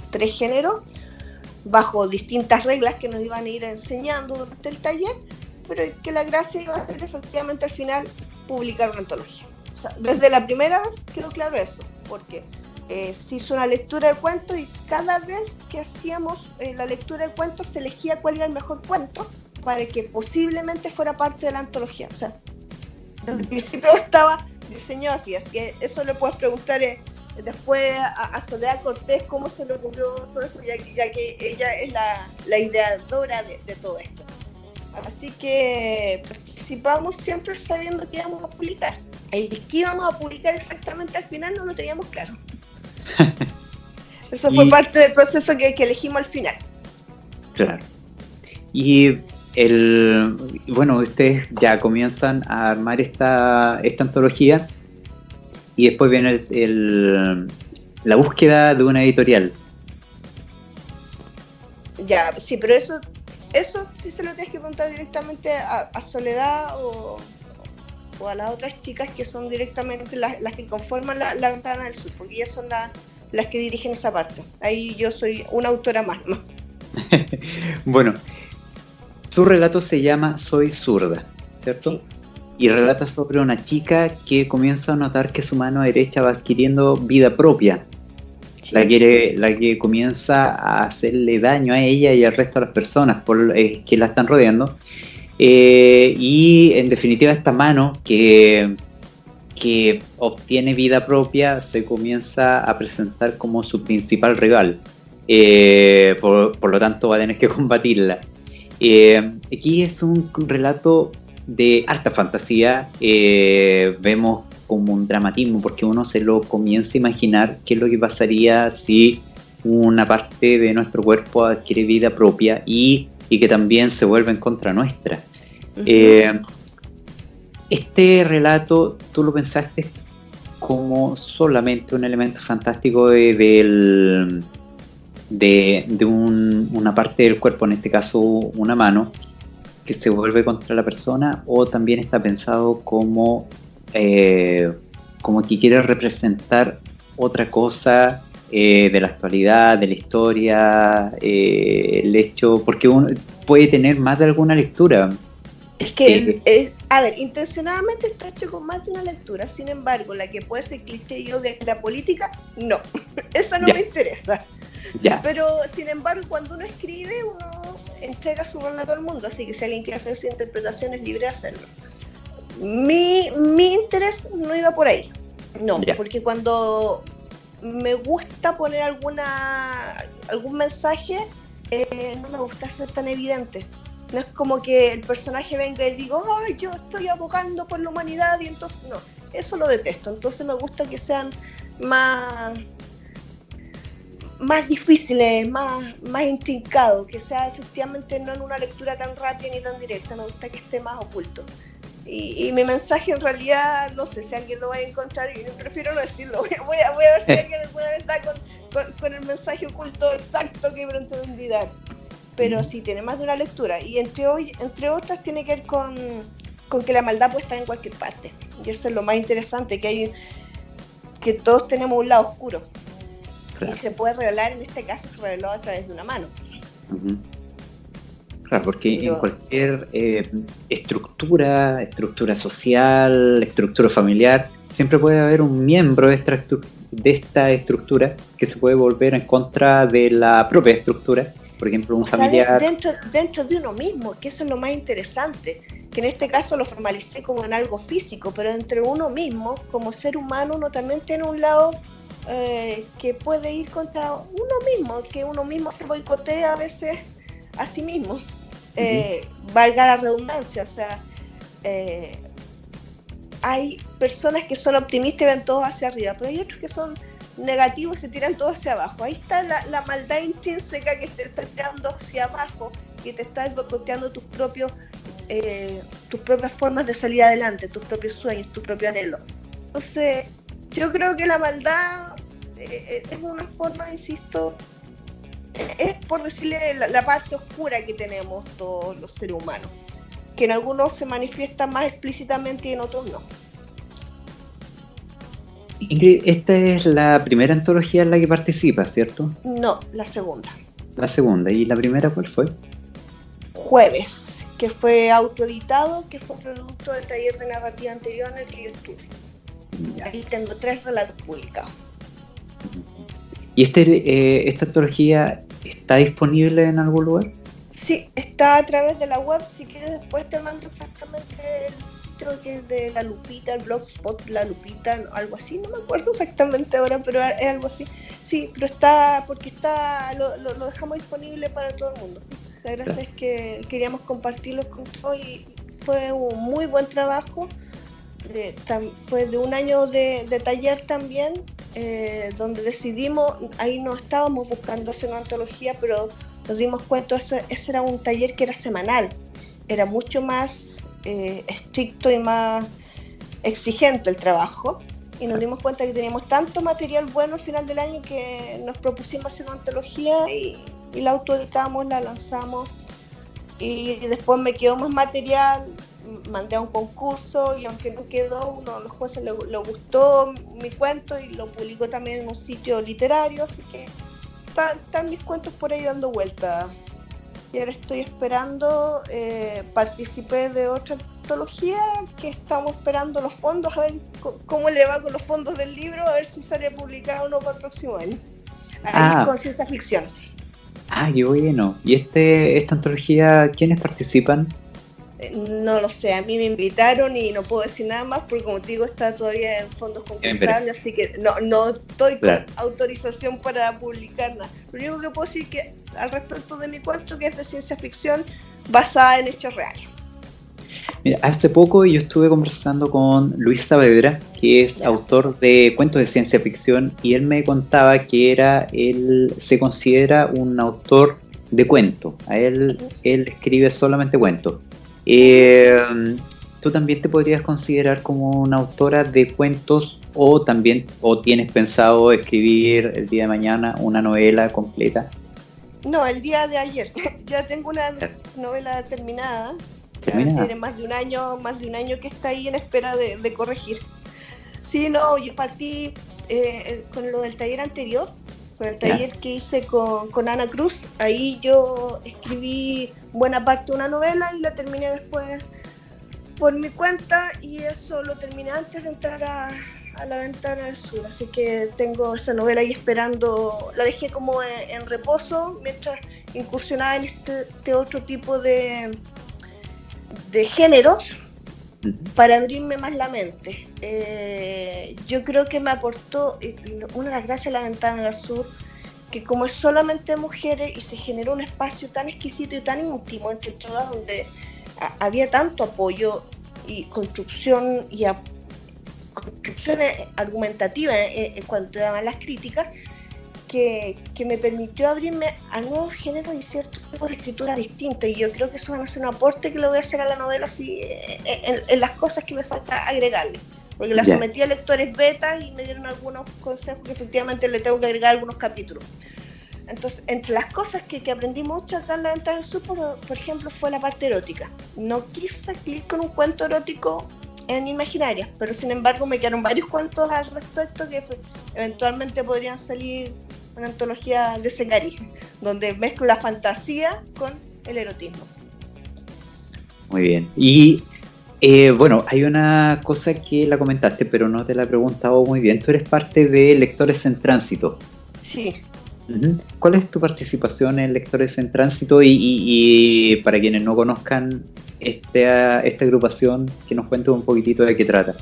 3 géneros, bajo distintas reglas que nos iban a ir enseñando durante el taller, pero que la gracia iba a ser efectivamente al final publicar una antología. O sea, desde la primera vez quedó claro eso, porque se hizo una lectura de cuentos y cada vez que hacíamos la lectura de cuentos se elegía cuál era el mejor cuento para que posiblemente fuera parte de la antología. O sea, desde el principio estaba diseñado así, es que eso le puedes preguntar después a Soledad Cortés cómo se le ocurrió todo eso, ya que ella es la ideadora de todo esto. Así que participamos siempre sabiendo que íbamos a publicar. El que íbamos a publicar exactamente al final no lo teníamos claro. Eso fue parte del proceso que elegimos al final. Claro. Y bueno, ustedes ya comienzan a armar esta antología. Y después viene la búsqueda de una editorial. Ya, sí, pero eso sí se lo tienes que preguntar directamente a Soledad o a las otras chicas que son directamente las que conforman la Ventana del Sur, porque ellas son las que dirigen esa parte. Ahí yo soy una autora más, ¿no? Bueno, tu relato se llama Soy zurda, ¿cierto? Sí. Y relata sobre una chica que comienza a notar que su mano derecha va adquiriendo vida propia. la que comienza a hacerle daño a ella y al resto de las personas que la están rodeando. Y en definitiva esta mano que obtiene vida propia se comienza a presentar como su principal rival. Por lo tanto va a tener que combatirla. Aquí es un relato de alta fantasía. Vemos como un dramatismo, porque uno se lo comienza a imaginar qué es lo que pasaría si una parte de nuestro cuerpo adquiere vida propia y que también se vuelve en contra nuestra. Uh-huh. Este relato, ¿tú lo pensaste como solamente un elemento fantástico de una parte del cuerpo, en este caso una mano, que se vuelve contra la persona, o también está pensado como que quiere representar otra cosa de la actualidad, de la historia, el hecho, porque uno puede tener más de alguna lectura? Es que, a ver, intencionadamente está hecho con más de una lectura, sin embargo, la que puede ser cliché y obvia, la política, no, esa no me interesa. Ya. Pero, sin embargo, cuando uno escribe, uno entrega su relato al mundo, así que si alguien quiere hacer su interpretación es libre de hacerlo. Mi interés no iba por ahí, no, porque cuando me gusta poner algún mensaje, no me gusta ser tan evidente. No es como que el personaje venga y diga, ¡ay, yo estoy abogando por la humanidad! Y entonces, no, eso lo detesto. Entonces me gusta que sean más difíciles, más intrincados, que sea efectivamente no en una lectura tan rápida ni tan directa. Me gusta que esté más oculto. Y mi mensaje en realidad, no sé si alguien lo va a encontrar, y prefiero no decirlo. Voy a ver si alguien alguna vez está con el mensaje oculto exacto que pretendí dar. Pero sí, tiene más de una lectura. Y entre otras tiene que ver con que la maldad puede estar en cualquier parte. Y eso es lo más interesante, que todos tenemos un lado oscuro. Claro. Y se puede revelar, en este caso se reveló a través de una mano. Uh-huh. Claro, porque en cualquier estructura social, estructura familiar, siempre puede haber un miembro de esta estructura que se puede volver en contra de la propia estructura. Por ejemplo, un familiar... Dentro de uno mismo, que eso es lo más interesante, que en este caso lo formalicé como en algo físico, pero entre uno mismo, como ser humano, uno también tiene un lado que puede ir contra uno mismo, que uno mismo se boicotea a veces a sí mismo. Valga la redundancia, o sea, hay personas que son optimistas y ven todo hacia arriba, pero hay otros que son negativos y se tiran todo hacia abajo. Ahí está la maldad intrínseca que te está tirando hacia abajo, que te está boicoteando tus propias formas de salir adelante, tus propios sueños, tu propio anhelo. Entonces, yo creo que la maldad es una forma, insisto, es por decirle la parte oscura que tenemos todos los seres humanos, que en algunos se manifiesta más explícitamente y en otros no. Ingrid, esta es la primera antología en la que participas, ¿cierto? No, la segunda. La segunda, ¿y la primera cuál fue? Jueves, que fue autoeditado, que fue producto del taller de narrativa anterior en el que yo estuve. Ahí tengo 3 relatos publicados. ¿Y esta antología está disponible en algún lugar? Sí, está a través de la web. Si quieres después te mando exactamente el sitio que es de La Lupita, el blogspot La Lupita, algo así, no me acuerdo exactamente ahora, pero es algo así. Sí, pero lo dejamos disponible para todo el mundo. La gracia es que queríamos compartirlos con todos y fue un muy buen trabajo. Fue de un año de taller también, donde decidimos, ahí no estábamos buscando hacer una antología, pero nos dimos cuenta, ese era un taller que era semanal, era mucho más estricto y más exigente el trabajo, y nos dimos cuenta que teníamos tanto material bueno al final del año que nos propusimos hacer una antología y la autoeditamos, la lanzamos, y después me quedó más material. Mandé a un concurso y aunque no quedó, uno de los jueces le gustó mi cuento y lo publicó también en un sitio literario, así que están mis cuentos por ahí dando vuelta. Y ahora estoy esperando, participé de otra antología que estamos esperando los fondos, a ver cómo le va con los fondos del libro, a ver si sale publicado o no para el próximo año. ahí con ciencia ficción. Qué bueno. ¿Y esta antología, quiénes participan? No lo sé, a mí me invitaron y no puedo decir nada más porque, como te digo, está todavía en fondos concursables, así que no estoy con autorización para publicar nada. Lo único que puedo decir que al respecto de mi cuento, que es de ciencia ficción basada en hechos reales. Mira, hace poco yo estuve conversando con Luis Saavedra, que es autor de cuentos de ciencia ficción, y él me contaba que él se considera un autor de cuentos. Él escribe solamente cuentos. ¿Tú también te podrías considerar como una autora de cuentos o tienes pensado escribir el día de mañana una novela completa? No, el día de ayer. Ya tengo una novela terminada. Tiene más de un año que está ahí en espera de corregir. Sí, no, yo partí con lo del taller anterior, con el taller que hice con Ana Cruz. Ahí yo escribí buena parte de una novela y la terminé después por mi cuenta, y eso lo terminé antes de entrar a La Ventana del Sur. Así que tengo esa novela ahí esperando, la dejé como en reposo mientras incursionaba en este otro tipo de géneros para abrirme más la mente. Yo creo que me aportó una de las gracias de La Ventana del Sur, que como es solamente mujeres y se generó un espacio tan exquisito y tan íntimo entre todas, donde había tanto apoyo y construcción y construcciones argumentativas en cuanto daban las críticas, que me permitió abrirme a nuevos géneros y ciertos tipos de escritura distintas, y yo creo que eso va a ser un aporte que le voy a hacer a la novela, así, en las cosas que me falta agregarle, porque la sometí a lectores beta y me dieron algunos consejos que efectivamente le tengo que agregar algunos capítulos. Entonces, entre las cosas que aprendí mucho acá en La Ventana del Sur, por ejemplo, fue la parte erótica. No quise escribir con un cuento erótico en Imaginarias, pero sin embargo me quedaron varios cuentos al respecto que eventualmente podrían salir una antología de Sengari, donde mezclo la fantasía con el erotismo. Muy bien. Y bueno, hay una cosa que la comentaste, pero no te la he preguntado muy bien. Tú eres parte de Lectores en Tránsito. Sí. ¿Cuál es tu participación en Lectores en Tránsito? Y para quienes no conozcan esta agrupación, que nos cuentes un poquitito de qué trata.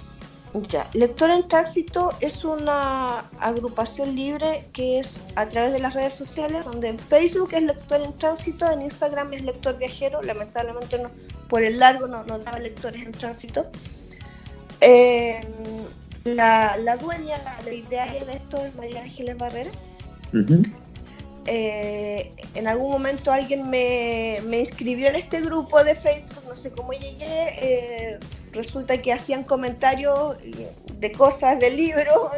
Ya, Lector en Tránsito es una agrupación libre que es a través de las redes sociales, donde en Facebook es Lector en Tránsito, en Instagram es Lector Viajero. Lamentablemente por el largo no daba Lectores en Tránsito. La dueña, la idearia de esto es María Ángeles Barrera. En algún momento alguien me inscribió en este grupo de Facebook, no sé cómo llegué. Resulta que hacían comentarios de cosas del libro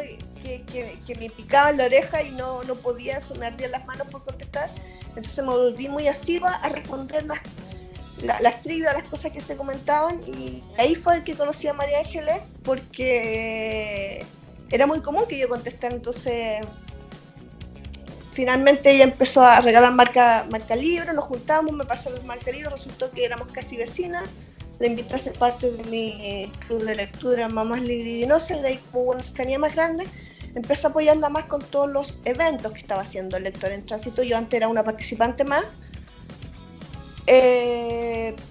que me picaban la oreja y no podía, se me ardían las manos por contestar. Entonces me volví muy asidua a responder las trivias, las cosas que se comentaban, y ahí fue que conocí a María Ángeles, porque era muy común que yo contestara. Entonces finalmente ella empezó a regalar marca libro, nos juntamos, me pasó el marca libro, resultó que éramos casi vecinas. La invité a ser parte de mi club de lectura Mamás Libidinosas, y de ahí, como una cercanía más grande, empecé a apoyarla más con todos los eventos que estaba haciendo el Lector en Tránsito. Yo antes era una participante más,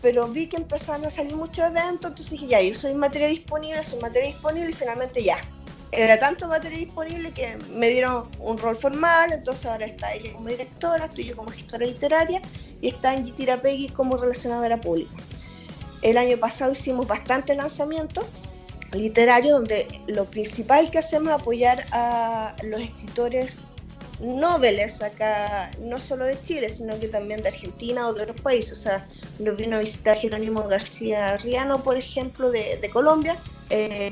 pero vi que empezaban a salir muchos eventos, entonces dije, ya, yo soy materia disponible, y finalmente ya. Era tanto materia disponible que me dieron un rol formal. Entonces ahora está ella como directora, estoy yo como gestora literaria, y está Angie Tirapegui como relacionadora pública. El año pasado hicimos bastantes lanzamientos literarios, donde lo principal que hacemos es apoyar a los escritores noveles acá, no solo de Chile, sino que también de Argentina o de otros países. O sea, nos vino a visitar Jerónimo García Riano, por ejemplo, de Colombia.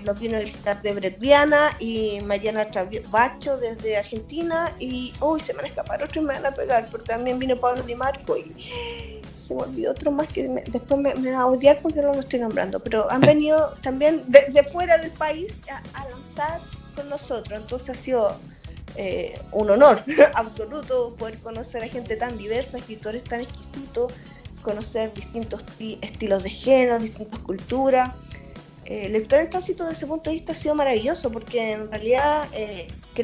Nos vino a visitar Debret Viana y Mariana Bacho desde Argentina, y se me van a escapar otros y me van a pegar, porque también vino Pablo Di Marco y se me olvidó otro más que después me van a odiar porque no lo estoy nombrando, pero han venido también de fuera del país a lanzar con nosotros. Entonces ha sido un honor absoluto poder conocer a gente tan diversa, escritores tan exquisitos, conocer distintos estilos de género, distintas culturas. Lector en Tránsito, desde ese punto de vista, ha sido maravilloso, porque en realidad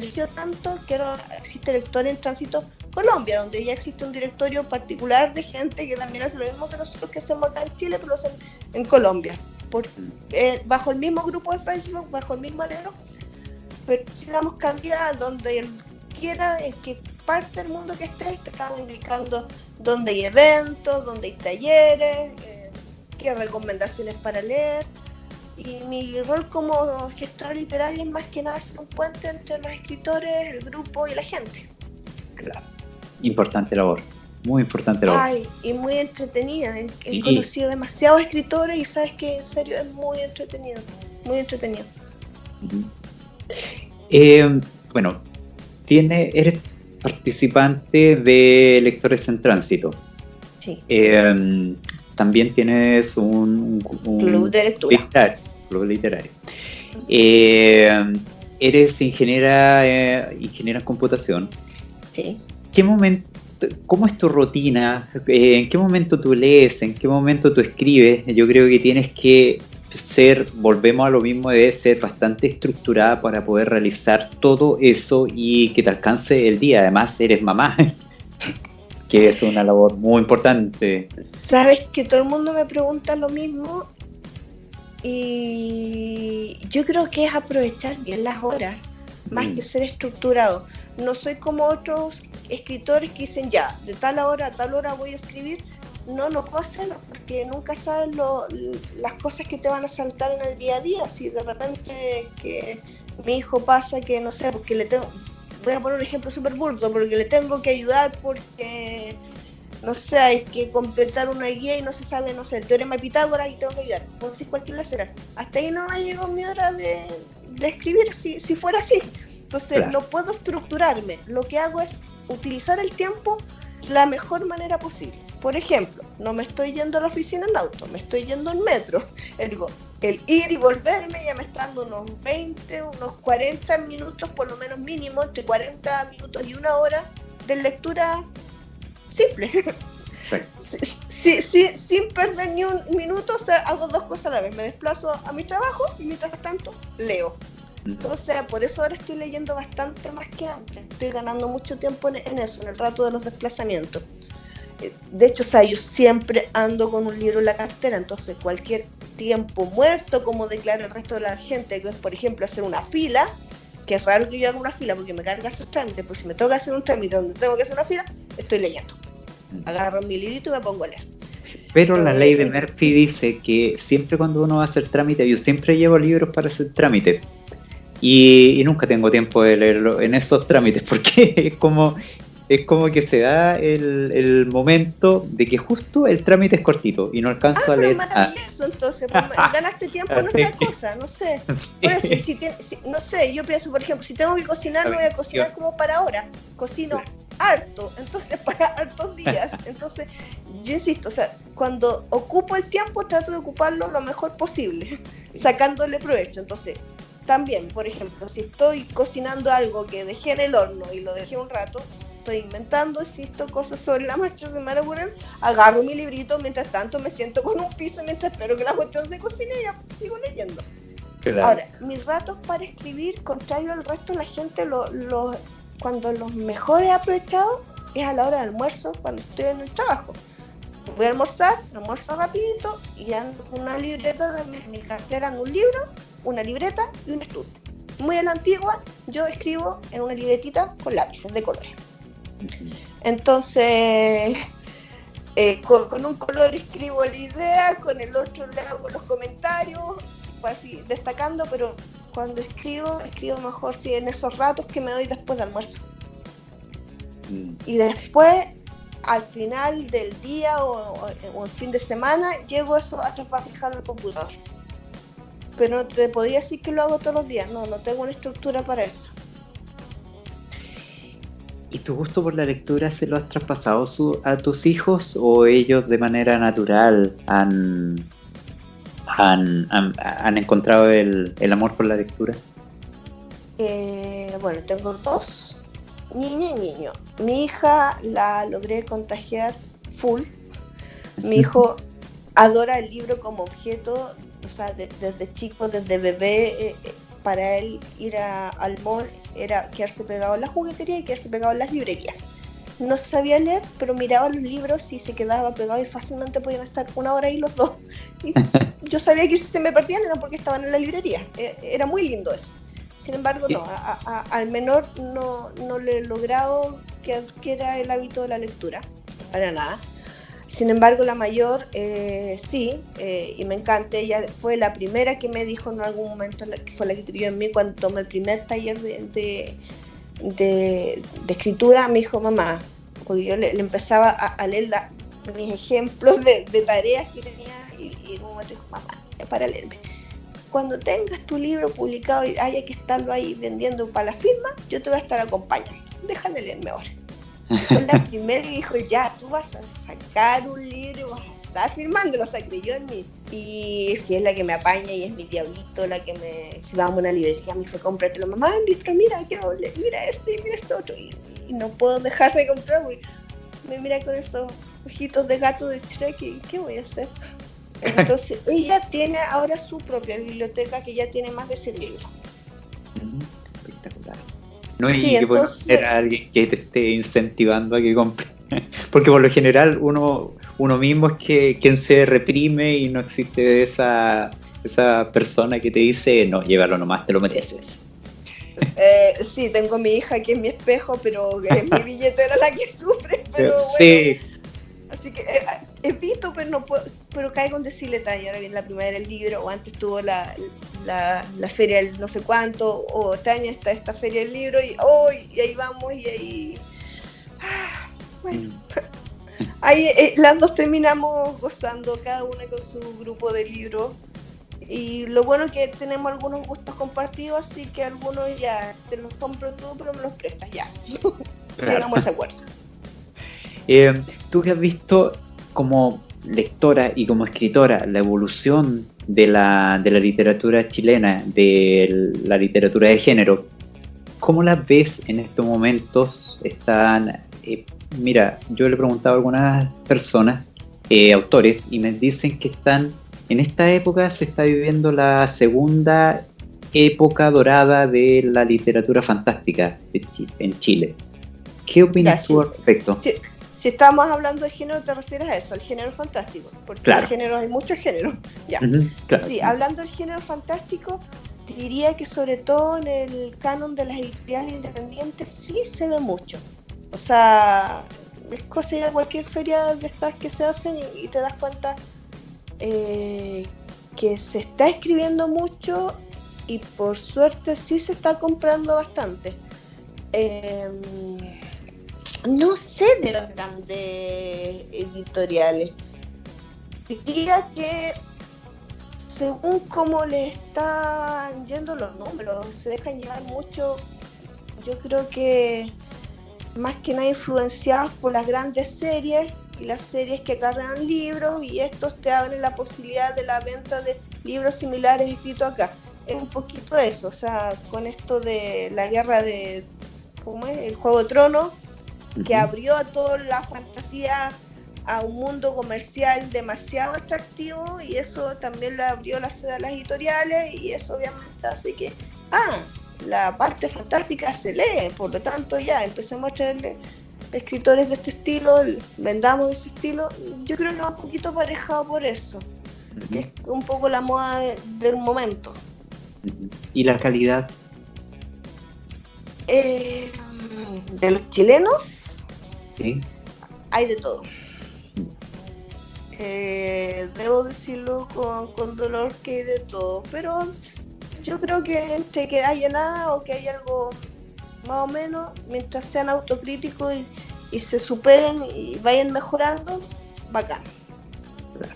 creció tanto que ahora existe Lectores en Tránsito Colombia, donde ya existe un directorio particular de gente que también hace lo mismo que nosotros que hacemos acá en Chile, pero lo hacen en Colombia, bajo el mismo grupo de Facebook, bajo el mismo alero, pero si damos cabida donde él quiera, en qué parte del mundo que esté, te estamos indicando dónde hay eventos, dónde hay talleres, qué recomendaciones para leer. Y mi rol como gestora literaria es más que nada ser un puente entre los escritores, el grupo y la gente. Claro. Importante labor, muy importante labor. Ay, y muy entretenida. He conocido demasiados escritores y sabes que en serio es muy entretenido, muy entretenido. Bueno, eres participante de Lectores en Tránsito. Sí. También tienes un club de lectura. Club literario. Eres ingeniera en computación. Sí. ¿Cómo es tu rutina? ¿En qué momento tú lees? ¿En qué momento tú escribes? Yo creo que tienes que volvemos a lo mismo, de ser bastante estructurada para poder realizar todo eso y que te alcance el día. Además, eres mamá, que es una labor muy importante. Sabes que todo el mundo me pregunta lo mismo y yo creo que es aprovechar bien las horas, más que ser estructurado. No soy como otros escritores que dicen ya, de tal hora a tal hora voy a escribir. No puedo hacerlo porque nunca sabes las cosas que te van a saltar en el día a día. Si de repente que mi hijo pasa que, no sé, porque voy a poner un ejemplo súper burdo, porque le tengo que ayudar porque, no sé, hay que completar una guía y no se sabe, no sé, el teorema de Pitágoras y tengo que ayudar. Puedo decir cualquier lecera. Hasta ahí no me llegó mi hora de escribir si fuera así. Entonces, claro, no puedo estructurarme. Lo que hago es utilizar el tiempo la mejor manera posible. Por ejemplo, no me estoy yendo a la oficina en auto, me estoy yendo en metro. El ir y volverme ya me está dando unos 20, unos 40 minutos, por lo menos mínimo, entre 40 minutos y una hora de lectura simple. Sí. Sin perder ni un minuto, o sea, hago dos cosas a la vez. Me desplazo a mi trabajo y mientras tanto leo. Entonces, por eso ahora estoy leyendo bastante más que antes. Estoy ganando mucho tiempo en eso, en el rato de los desplazamientos. De hecho, o sea, yo siempre ando con un libro en la cartera, entonces cualquier tiempo muerto, como declara el resto de la gente, que es, por ejemplo, hacer una fila, que es raro que yo haga una fila porque me carga hacer trámites, pero si me toca hacer un trámite donde tengo que hacer una fila, estoy leyendo. Agarro mi librito y me pongo a leer. Pero la ley de Murphy dice que siempre cuando uno va a hacer trámite, yo siempre llevo libros para hacer trámite. Y nunca tengo tiempo de leerlo en esos trámites porque es como que se da el momento de que justo el trámite es cortito y no alcanzo a leer. Maravilloso, entonces, ganaste tiempo en otra cosa, no sé. Por eso, no sé, yo pienso, por ejemplo, si tengo que cocinar, no voy a cocinar como para ahora. Cocino harto, entonces para hartos días. Entonces, yo insisto, o sea, cuando ocupo el tiempo, trato de ocuparlo lo mejor posible, sacándole provecho. Entonces, también, por ejemplo, si estoy cocinando algo que dejé en el horno y lo dejé un rato, estoy inventando, existo cosas sobre la marcha, se me ocurren, agarro mi librito, mientras tanto me siento con un piso mientras espero que la cuestión se cocine y ya sigo leyendo. Claro. Ahora, mis ratos para escribir, contrario al resto de la gente, cuando los mejor he aprovechado es a la hora del almuerzo, cuando estoy en el trabajo. Voy a almorzar, almuerzo rapidito y ando con una libreta de mi cartera en un libro, una libreta y un estudio. Muy a la antigua, yo escribo en una libretita con lápices de colores. Entonces, con un color escribo la idea, con el otro le hago los comentarios, así destacando, pero cuando escribo mejor sí, en esos ratos que me doy después de almuerzo. Y después, al final del día o el fin de semana, llevo eso a trabajar en el computador. Pero no te podría decir que lo hago todos los días, no tengo una estructura para eso. ¿Y tu gusto por la lectura se lo has traspasado a tus hijos o ellos de manera natural han encontrado el amor por la lectura? Bueno, tengo dos, niña y niño. Mi hija la logré contagiar full. Mi hijo adora el libro como objeto, o sea, desde chico, desde bebé, para él ir al mall era quedarse pegado en la juguetería y quedarse pegado en las librerías. No sabía leer, pero miraba los libros y se quedaba pegado y fácilmente podían estar 1 hora ahí los dos. Y yo sabía que si se me perdían era porque estaban en la librería. Era muy lindo eso. Sin embargo, no, al menor no le he logrado que adquiera el hábito de la lectura, para nada. Sin embargo, la mayor sí, y me encanta. Ella fue la primera que me dijo en algún momento, fue la que creyó en mí cuando tomé el primer taller de escritura. Me dijo, mamá, porque yo le empezaba a leer mis ejemplos de tareas que tenía, y en un momento dijo, mamá, para leerme. Cuando tengas tu libro publicado y haya que estarlo ahí vendiendo para la firma, yo te voy a estar acompañando. Déjame leerme ahora. Fue la primera y dijo, ya, tú vas a sacar un libro y vas a estar firmándolo. O sea, creyó en mí. Y si es la que me apaña y es mi diablito, la que si vamos a una librería me dice, cómpratelo, mamá, pero mira, quiero leer, mira este y mira este otro. Y no puedo dejar de comprar, porque me mira con esos ojitos de gato de Shrek y ¿qué voy a hacer? Entonces, ella tiene ahora su propia biblioteca que ya tiene más de 100 libros. Espectacular. No hay Sí, que entonces, conocer a alguien que te esté incentivando a que compre. Porque por lo general uno mismo es quien se reprime y no existe esa persona que te dice, no, llévalo nomás, te lo mereces. sí, tengo a mi hija que es mi espejo, pero es mi billetera la que sufre, pero bueno. Sí. Así que evito, pero no puedo, pero caigo en decirle talla. Ahora viene la primavera del libro, o antes tuvo la feria del no sé cuánto, o este año está esta feria del libro, y ahí vamos, y ahí... bueno, ahí las dos terminamos gozando, cada una con su grupo de libros. Y lo bueno es que tenemos algunos gustos compartidos, así que algunos ya te los compro tú, pero me los prestas ya. Llegamos a ese acuerdo. Tú que has visto como lectora y como escritora la evolución de la literatura chilena, de la literatura de género, ¿cómo las ves en estos momentos? Mira, yo le he preguntado a algunas personas, autores, y me dicen que en esta época se está viviendo la segunda época dorada de la literatura fantástica en Chile. ¿Qué opinas tú al respecto? Sí. Si estamos hablando de género, ¿te refieres a eso, al género fantástico? Porque claro, hay muchos géneros. Ya. Claro. Sí, hablando del género fantástico, te diría que sobre todo en el canon de las editoriales independientes sí se ve mucho. O sea, es cosa ir a cualquier feria de estas que se hacen y te das cuenta que se está escribiendo mucho y por suerte sí se está comprando bastante. No sé de los grandes editoriales. Diría que según cómo le están yendo los números, se dejan llevar mucho. Yo creo que más que nada influenciados por las grandes series y las series que cargan libros, y estos te abren la posibilidad de la venta de libros similares escritos acá. Es un poquito eso, o sea, con esto de la guerra de, ¿cómo es? El Juego de Tronos, que abrió a toda la fantasía a un mundo comercial demasiado atractivo, y eso también le abrió la sede a las editoriales, y eso obviamente hace que la parte fantástica se lee, por lo tanto ya empecemos a traerle escritores de este estilo, vendamos de ese estilo. Yo creo que va un poquito aparejado por eso, que es un poco la moda del momento. ¿Y la calidad? De los chilenos, sí, hay de todo. Debo decirlo con dolor que hay de todo, pero yo creo que entre que haya nada o que haya algo más o menos, mientras sean autocríticos y se superen y vayan mejorando, bacán. Claro.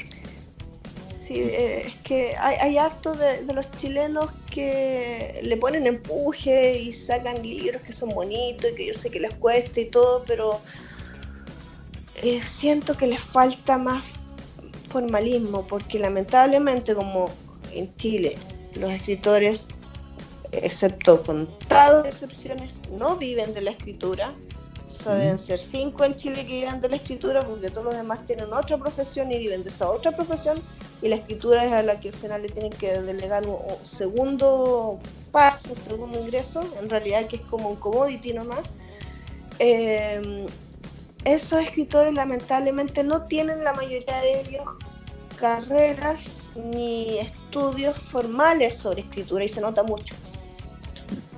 Sí, es que hay harto de los chilenos que le ponen empuje y sacan libros que son bonitos y que yo sé que les cuesta y todo, pero siento que les falta más formalismo, porque lamentablemente, como en Chile los escritores, excepto contadas excepciones, no viven de la escritura, O sea, deben ser 5 en Chile que viven de la escritura, porque todos los demás tienen otra profesión y viven de esa otra profesión, y la escritura es a la que al final le tienen que delegar un segundo paso, un segundo ingreso, en realidad que es como un commodity nomás. Esos escritores lamentablemente no tienen, la mayoría de ellos, carreras ni estudios formales sobre escritura, y se nota mucho.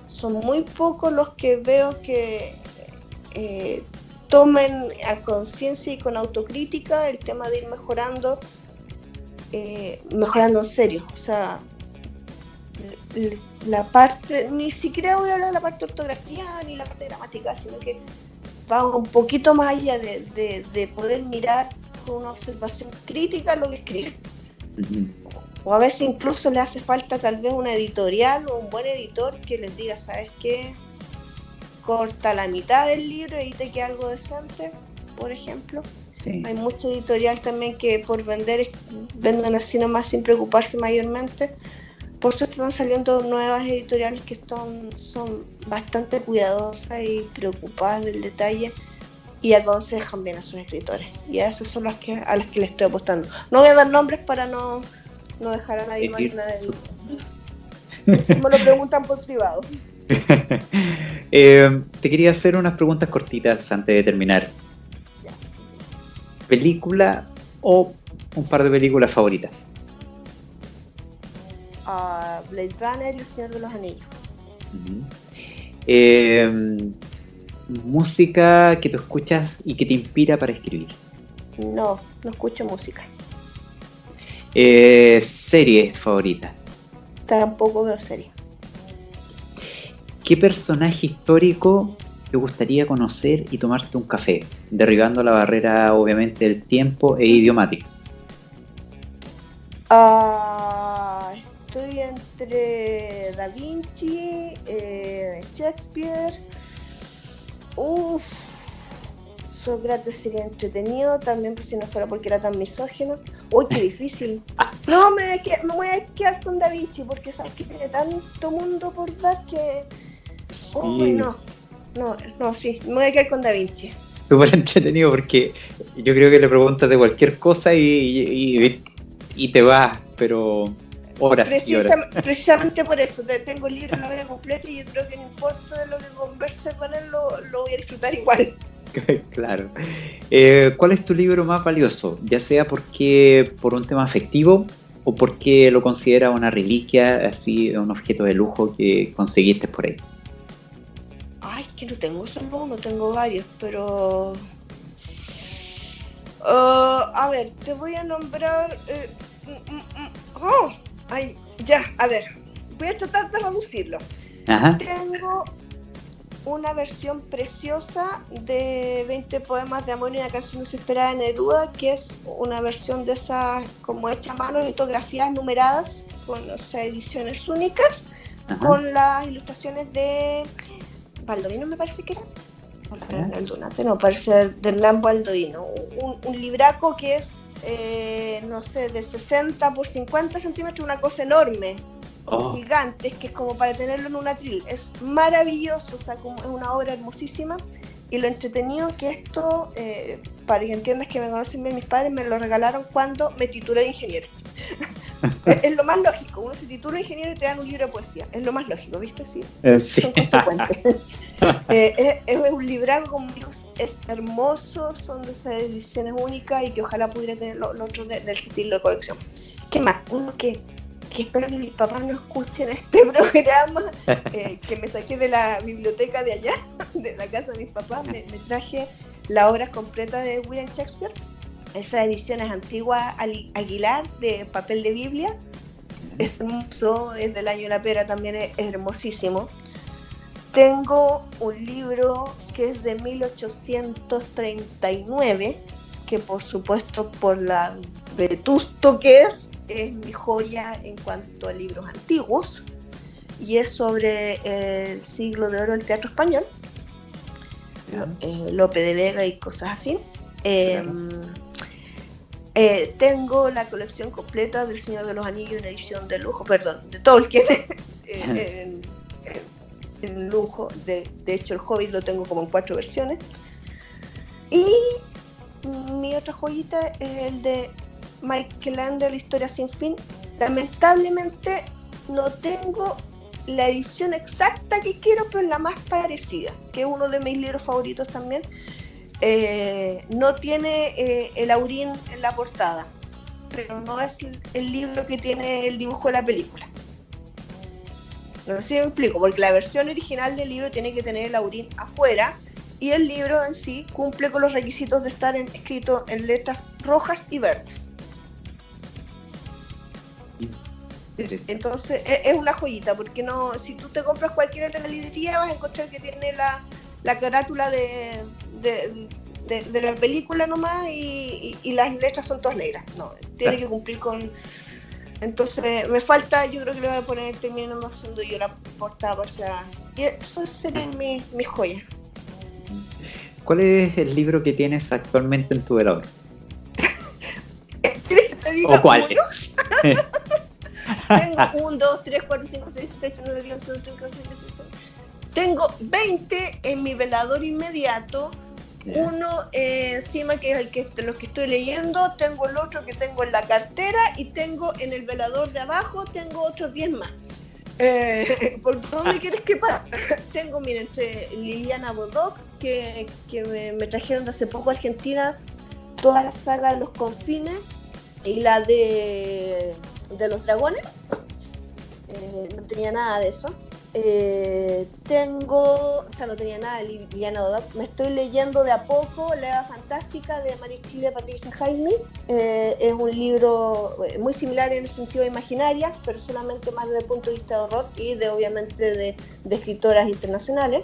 Son muy pocos los que veo que tomen a conciencia y con autocrítica el tema de ir mejorando en serio. O sea, la parte, ni siquiera voy a hablar de la parte de ortografía ni la parte gramática, sino que va un poquito más allá de poder mirar con una observación crítica lo que escriben. O a veces incluso le hace falta tal vez una editorial o un buen editor que les diga, ¿sabes qué? Corta la mitad del libro y te queda algo decente, por ejemplo. Sí. Hay mucha editorial también que por venden así nomás sin preocuparse mayormente. Por suerte están saliendo nuevas editoriales que son bastante cuidadosas y preocupadas del detalle y aconsejan bien a sus escritores. Y a esas son a las que les estoy apostando. No voy a dar nombres para no dejar a nadie más nada de mí. Eso me lo preguntan por privado. Te quería hacer unas preguntas cortitas antes de terminar. Ya. ¿Película o un par de películas favoritas? Blade Runner y El Señor de los Anillos. ¿Música que tú escuchas y que te inspira para escribir? No escucho música. ¿Serie favorita? Tampoco veo serie. ¿Qué personaje histórico te gustaría conocer y tomarte un café? Derribando la barrera, obviamente, del tiempo e idiomático. Estoy entre Da Vinci, Shakespeare. Sócrates sería entretenido también, pues si no fuera porque era tan misógino. Uy, qué difícil. No, me voy a quedar con Da Vinci porque sabes que tiene tanto mundo por dar que... Sí. Sí, me voy a quedar con Da Vinci. Súper entretenido porque yo creo que le preguntas de cualquier cosa y te vas, pero horas y horas. Precisamente por eso, tengo el libro en la hora completa y yo creo que no importa de lo que converse con él, lo voy a disfrutar igual. Claro. ¿Cuál es tu libro más valioso? Ya sea porque por un tema afectivo o porque lo consideras una reliquia, así, un objeto de lujo que conseguiste por ahí. Ay, que no tengo solo uno, tengo varios, pero... a ver, te voy a nombrar... a ver, voy a tratar de reducirlo. Ajá. Tengo una versión preciosa de 20 poemas de amor y una canción desesperada de Neruda, que es una versión de esas como hecha a mano, litografías numeradas, con ediciones únicas. Ajá. Con las ilustraciones de Baldovino, me parece que era. No, parece de Hernán Baldovino. Un libraco que es, de 60 por 50 centímetros, una cosa enorme. Gigantes, que es como para tenerlo en un atril. Es maravilloso, o sea, como es una obra hermosísima. Y lo entretenido que esto, para que entiendas que me conocen bien mis padres, me lo regalaron cuando me titulé de ingeniero. Es lo más lógico, uno se titula de ingeniero y te dan un libro de poesía, es lo más lógico, ¿viste? Sí. Son consecuentes. Es un libraco, como digo, es hermoso, son de esas ediciones únicas y que ojalá pudiera tener los otros del estilo de colección. ¿Qué más? Uno que espero que mis papás no escuchen este programa, que me saqué de la biblioteca de allá, de la casa de mis papás, me traje la obra completa de William Shakespeare, esas ediciones antiguas Aguilar de papel de Biblia. Es hermoso, es del año de la pera, también es hermosísimo. Tengo un libro que es de 1839, que por supuesto por la vetusto que es mi joya en cuanto a libros antiguos, y es sobre el siglo de oro del teatro español, Lope de Vega y cosas así. Tengo la colección completa del Señor de los Anillos en edición de lujo, de Tolkien, en lujo. De hecho, el Hobbit lo tengo como en 4 versiones. Y mi otra joyita es el de Michael Ende, La historia sin fin. Lamentablemente no tengo la edición exacta que quiero, pero la más parecida, que es uno de mis libros favoritos también. No tiene el Aurín en la portada, pero no es el libro que tiene el dibujo de la película. No sé si me explico, porque la versión original del libro tiene que tener el Aurín afuera, y el libro en sí cumple con los requisitos de estar escrito en letras rojas y verdes. Entonces es una joyita, porque no, si tú te compras cualquiera de la librería vas a encontrar que tiene la carátula de la película nomás, y las letras son todas negras. No, tiene que cumplir con... Entonces me falta, yo creo que le voy a poner terminando haciendo yo la portada para sea. Y eso serían mis joyas. ¿Cuál es el libro que tienes actualmente en tu velador? ¿Quieres que te diga ¿O cuál? Tengo 1, 2, 3, 4, 5, 6, 7, 8, 9, 10, 11, 12, 13, 14, 15, 16. Tengo 20 en mi velador inmediato. Yeah. Uno encima, que es el que de los que estoy leyendo. Tengo el otro que tengo en la cartera, y tengo en el velador de abajo, tengo otros 10 más. ¿Por dónde quieres que pare? Tengo, miren, entre Liliana Bodoc, que me trajeron de hace poco a Argentina, toda la saga de Los Confines, y la de los dragones. No tenía nada de eso. No tenía nada de Liliana Bodoc. Me estoy leyendo de a poco La Eva Fantástica de Marie Patricia Highsmith. Es un libro muy similar en el sentido de imaginaria, pero solamente más desde el punto de vista de horror y obviamente de escritoras internacionales.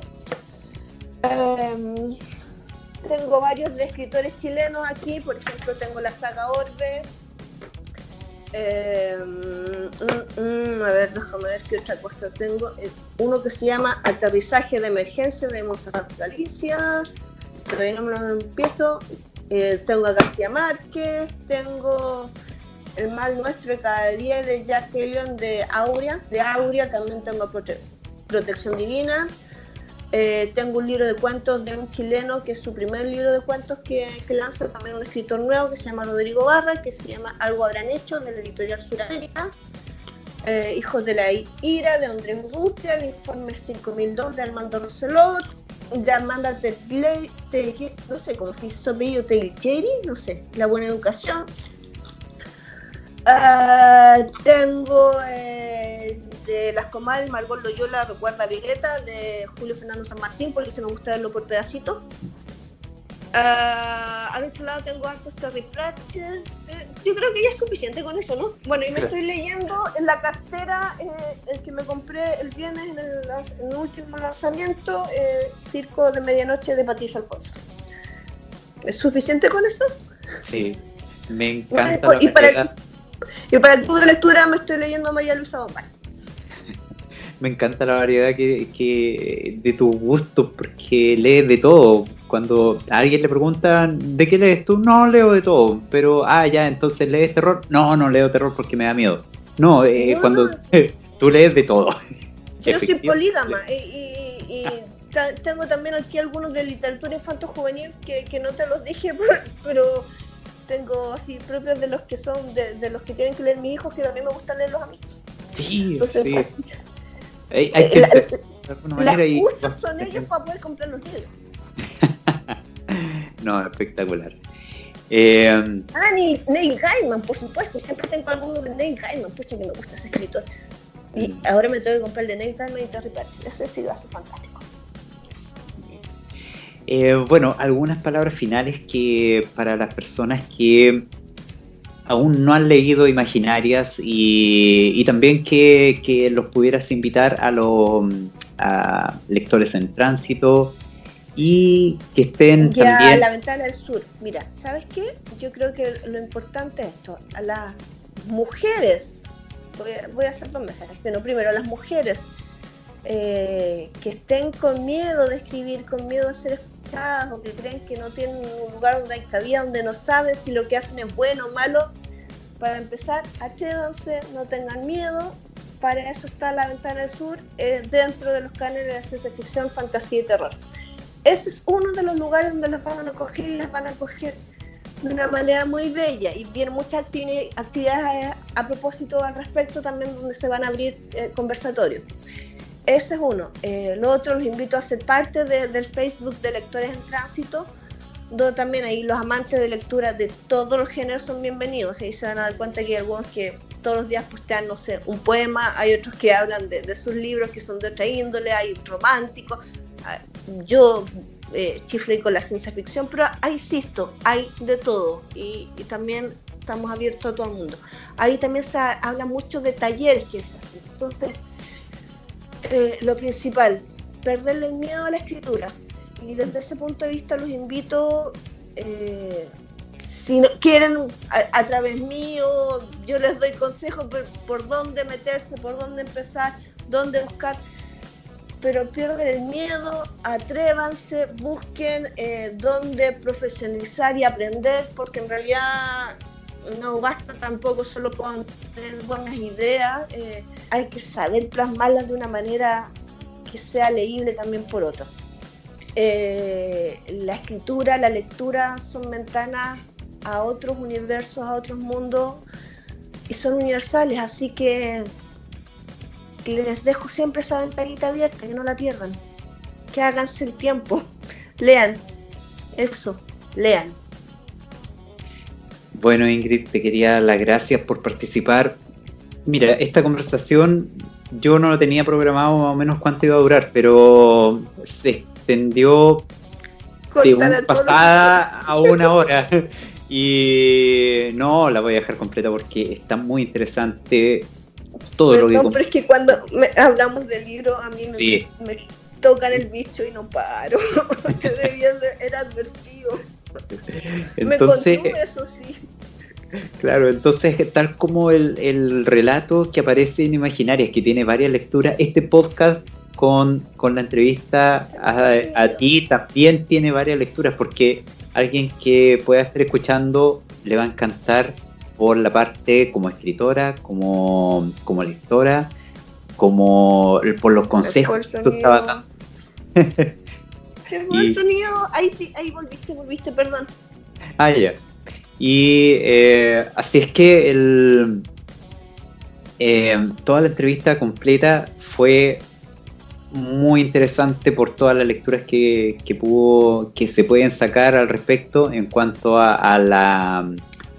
Tengo varios de escritores chilenos aquí. Por ejemplo, tengo la saga Orbe. A ver, déjame ver qué otra cosa tengo. Uno que se llama Aterrizaje de Emergencia de Montserrat Galicia. Todavía no me lo empiezo. Tengo a García Márquez. Tengo El mal nuestro de cada día de Jack Kellogg de Aurea. También tengo Protección Divina. Tengo un libro de cuentos de un chileno, que es su primer libro de cuentos que lanza, también un escritor nuevo que se llama Rodrigo Barra, que se llama Algo habrán hecho, de la editorial Suramérica. Hijos de la ira, de Andrés Urrutia. El informe 5002 de Armando Roselot, de Amanda no sé cómo se dice su apellido, Taglieri, no sé, La buena educación. Tengo de Las comadres, Margot Loyola recuerda Violeta, de Julio Fernando San Martín, porque se me gusta verlo por pedacitos. Al otro lado tengo hartos Terry Pratchett. Yo creo que ya es suficiente con eso, ¿no? Bueno, y me estoy leyendo en la cartera el que me compré el viernes en el último lanzamiento, Circo de Medianoche de Patricio Alfonso. ¿Es suficiente con eso? Sí, me encanta. Bueno, y para el club de lectura me estoy leyendo a María Luisa Bombay. Me encanta la variedad que de tus gustos, porque lees de todo. Cuando a alguien le preguntan ¿de qué lees tú? No, leo de todo. Pero, ya, entonces ¿lees terror? No leo terror porque me da miedo. No, cuando tú lees de todo. Yo soy polígama y tengo también aquí algunos de literatura infanto-juvenil que no te los dije, pero tengo así propios de los que son de los que tienen que leer mis hijos, que también me gusta leerlos a mí. Sí, entonces, sí. Pues, hay que de alguna manera las excusas son ellos para poder comprar los libros. No, espectacular. Neil Gaiman, por supuesto. Siempre tengo alguno de Neil Gaiman. Pucha, que me gusta ese escritor. Y ahora me tengo que comprar el de Neil Gaiman y Terry Pratchett. Ese sí lo hace fantástico. Bueno, algunas palabras finales que para las personas que aún no han leído Imaginarias, y también que los pudieras invitar a lectores en tránsito y que estén ya también... La Ventana del Sur. Mira, ¿sabes qué? Yo creo que lo importante es esto. A las mujeres, voy a hacer dos mensajes, pero primero a las mujeres que estén con miedo de escribir, con miedo de ser escuchadas, o que creen que no tienen un lugar donde hay cabida, donde no saben si lo que hacen es bueno o malo. Para empezar, atrévanse, no tengan miedo. Para eso está La Ventana del Sur, dentro de los cánones de ciencia ficción, fantasía y terror. ese es uno de los lugares donde las van a acoger y las van a acoger de una manera muy bella, y vienen muchas actividades a propósito al respecto también, donde se van a abrir conversatorios. Ese es uno. Lo otro, los invito a ser parte del Facebook de Lectores en Tránsito, donde también ahí los amantes de lectura de todos los géneros son bienvenidos. Ahí se van a dar cuenta que hay algunos que todos los días postean, no sé, un poema, hay otros que hablan de sus libros que son de otra índole, hay románticos. Yo chiflé con la ciencia ficción, pero ahí insisto, hay de todo, y también estamos abiertos a todo el mundo. Ahí también se habla mucho de talleres que se hacen. Entonces, lo principal, perderle el miedo a la escritura. Y desde ese punto de vista los invito, si no, quieren a través mío, yo les doy consejos por dónde meterse, por dónde empezar, dónde buscar, pero pierden el miedo, atrévanse, busquen dónde profesionalizar y aprender, porque en realidad no basta tampoco solo con tener buenas ideas, hay que saber plasmarlas de una manera que sea leíble también por otros. La escritura, la lectura son ventanas a otros universos, a otros mundos, y son universales, así que les dejo siempre esa ventanita abierta, que no la pierdan, que háganse el tiempo, lean, eso, lean. Bueno, Ingrid, te quería dar las gracias por participar. Mira, esta conversación yo no lo tenía programado más o menos cuánto iba a durar, pero se extendió de una pasada a una hora. Y no, la voy a dejar completa porque está muy interesante todo. Perdón, lo que... pero es que cuando hablamos del libro a mí me tocan el bicho y no paro. Debían era advertido. Entonces, me consume, eso sí. Claro, entonces tal como el relato que aparece en Imaginarias, que tiene varias lecturas, este podcast con la entrevista a ti también tiene varias lecturas, porque alguien que pueda estar escuchando le va a encantar por la parte como escritora, como lectora, como por los consejos que tú estabas dando. El sonido, ahí volviste, perdón. Ah, ya. Y así es que toda la entrevista completa fue muy interesante por todas las lecturas que se pueden sacar al respecto en cuanto a la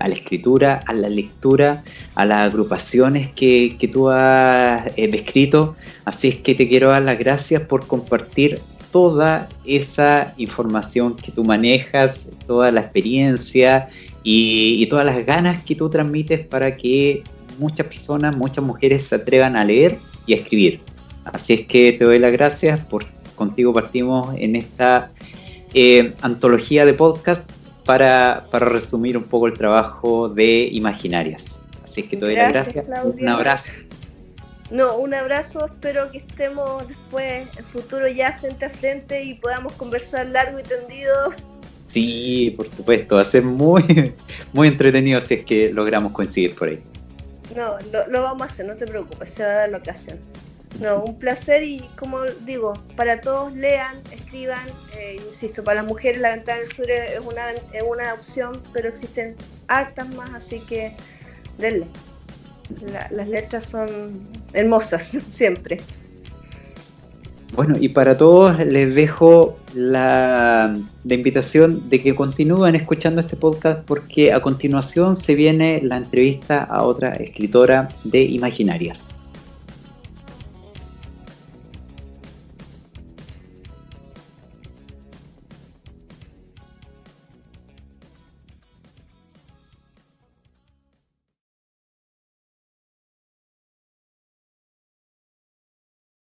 escritura, a la lectura, a las agrupaciones que tú has descrito. Así es que te quiero dar las gracias por compartir toda esa información que tú manejas, toda la experiencia y todas las ganas que tú transmites para que muchas personas, muchas mujeres se atrevan a leer y a escribir. Así es que te doy las gracias, contigo partimos en esta antología de podcast para resumir un poco el trabajo de Imaginarias. Así es que te doy las gracias, Claudia. Un abrazo. No, un abrazo, espero que estemos después, en futuro ya frente a frente y podamos conversar largo y tendido. Sí, por supuesto, va a ser muy, muy entretenido si es que logramos coincidir por ahí. No, lo vamos a hacer, no te preocupes, se va a dar la ocasión. No, un placer, y como digo, para todos lean, escriban, insisto, para las mujeres la Ventana del Sur es una opción, pero existen hartas más, así que denle. Las letras son hermosas, siempre. Bueno, y para todos les dejo la invitación de que continúen escuchando este podcast, porque a continuación se viene la entrevista a otra escritora de Imaginarias.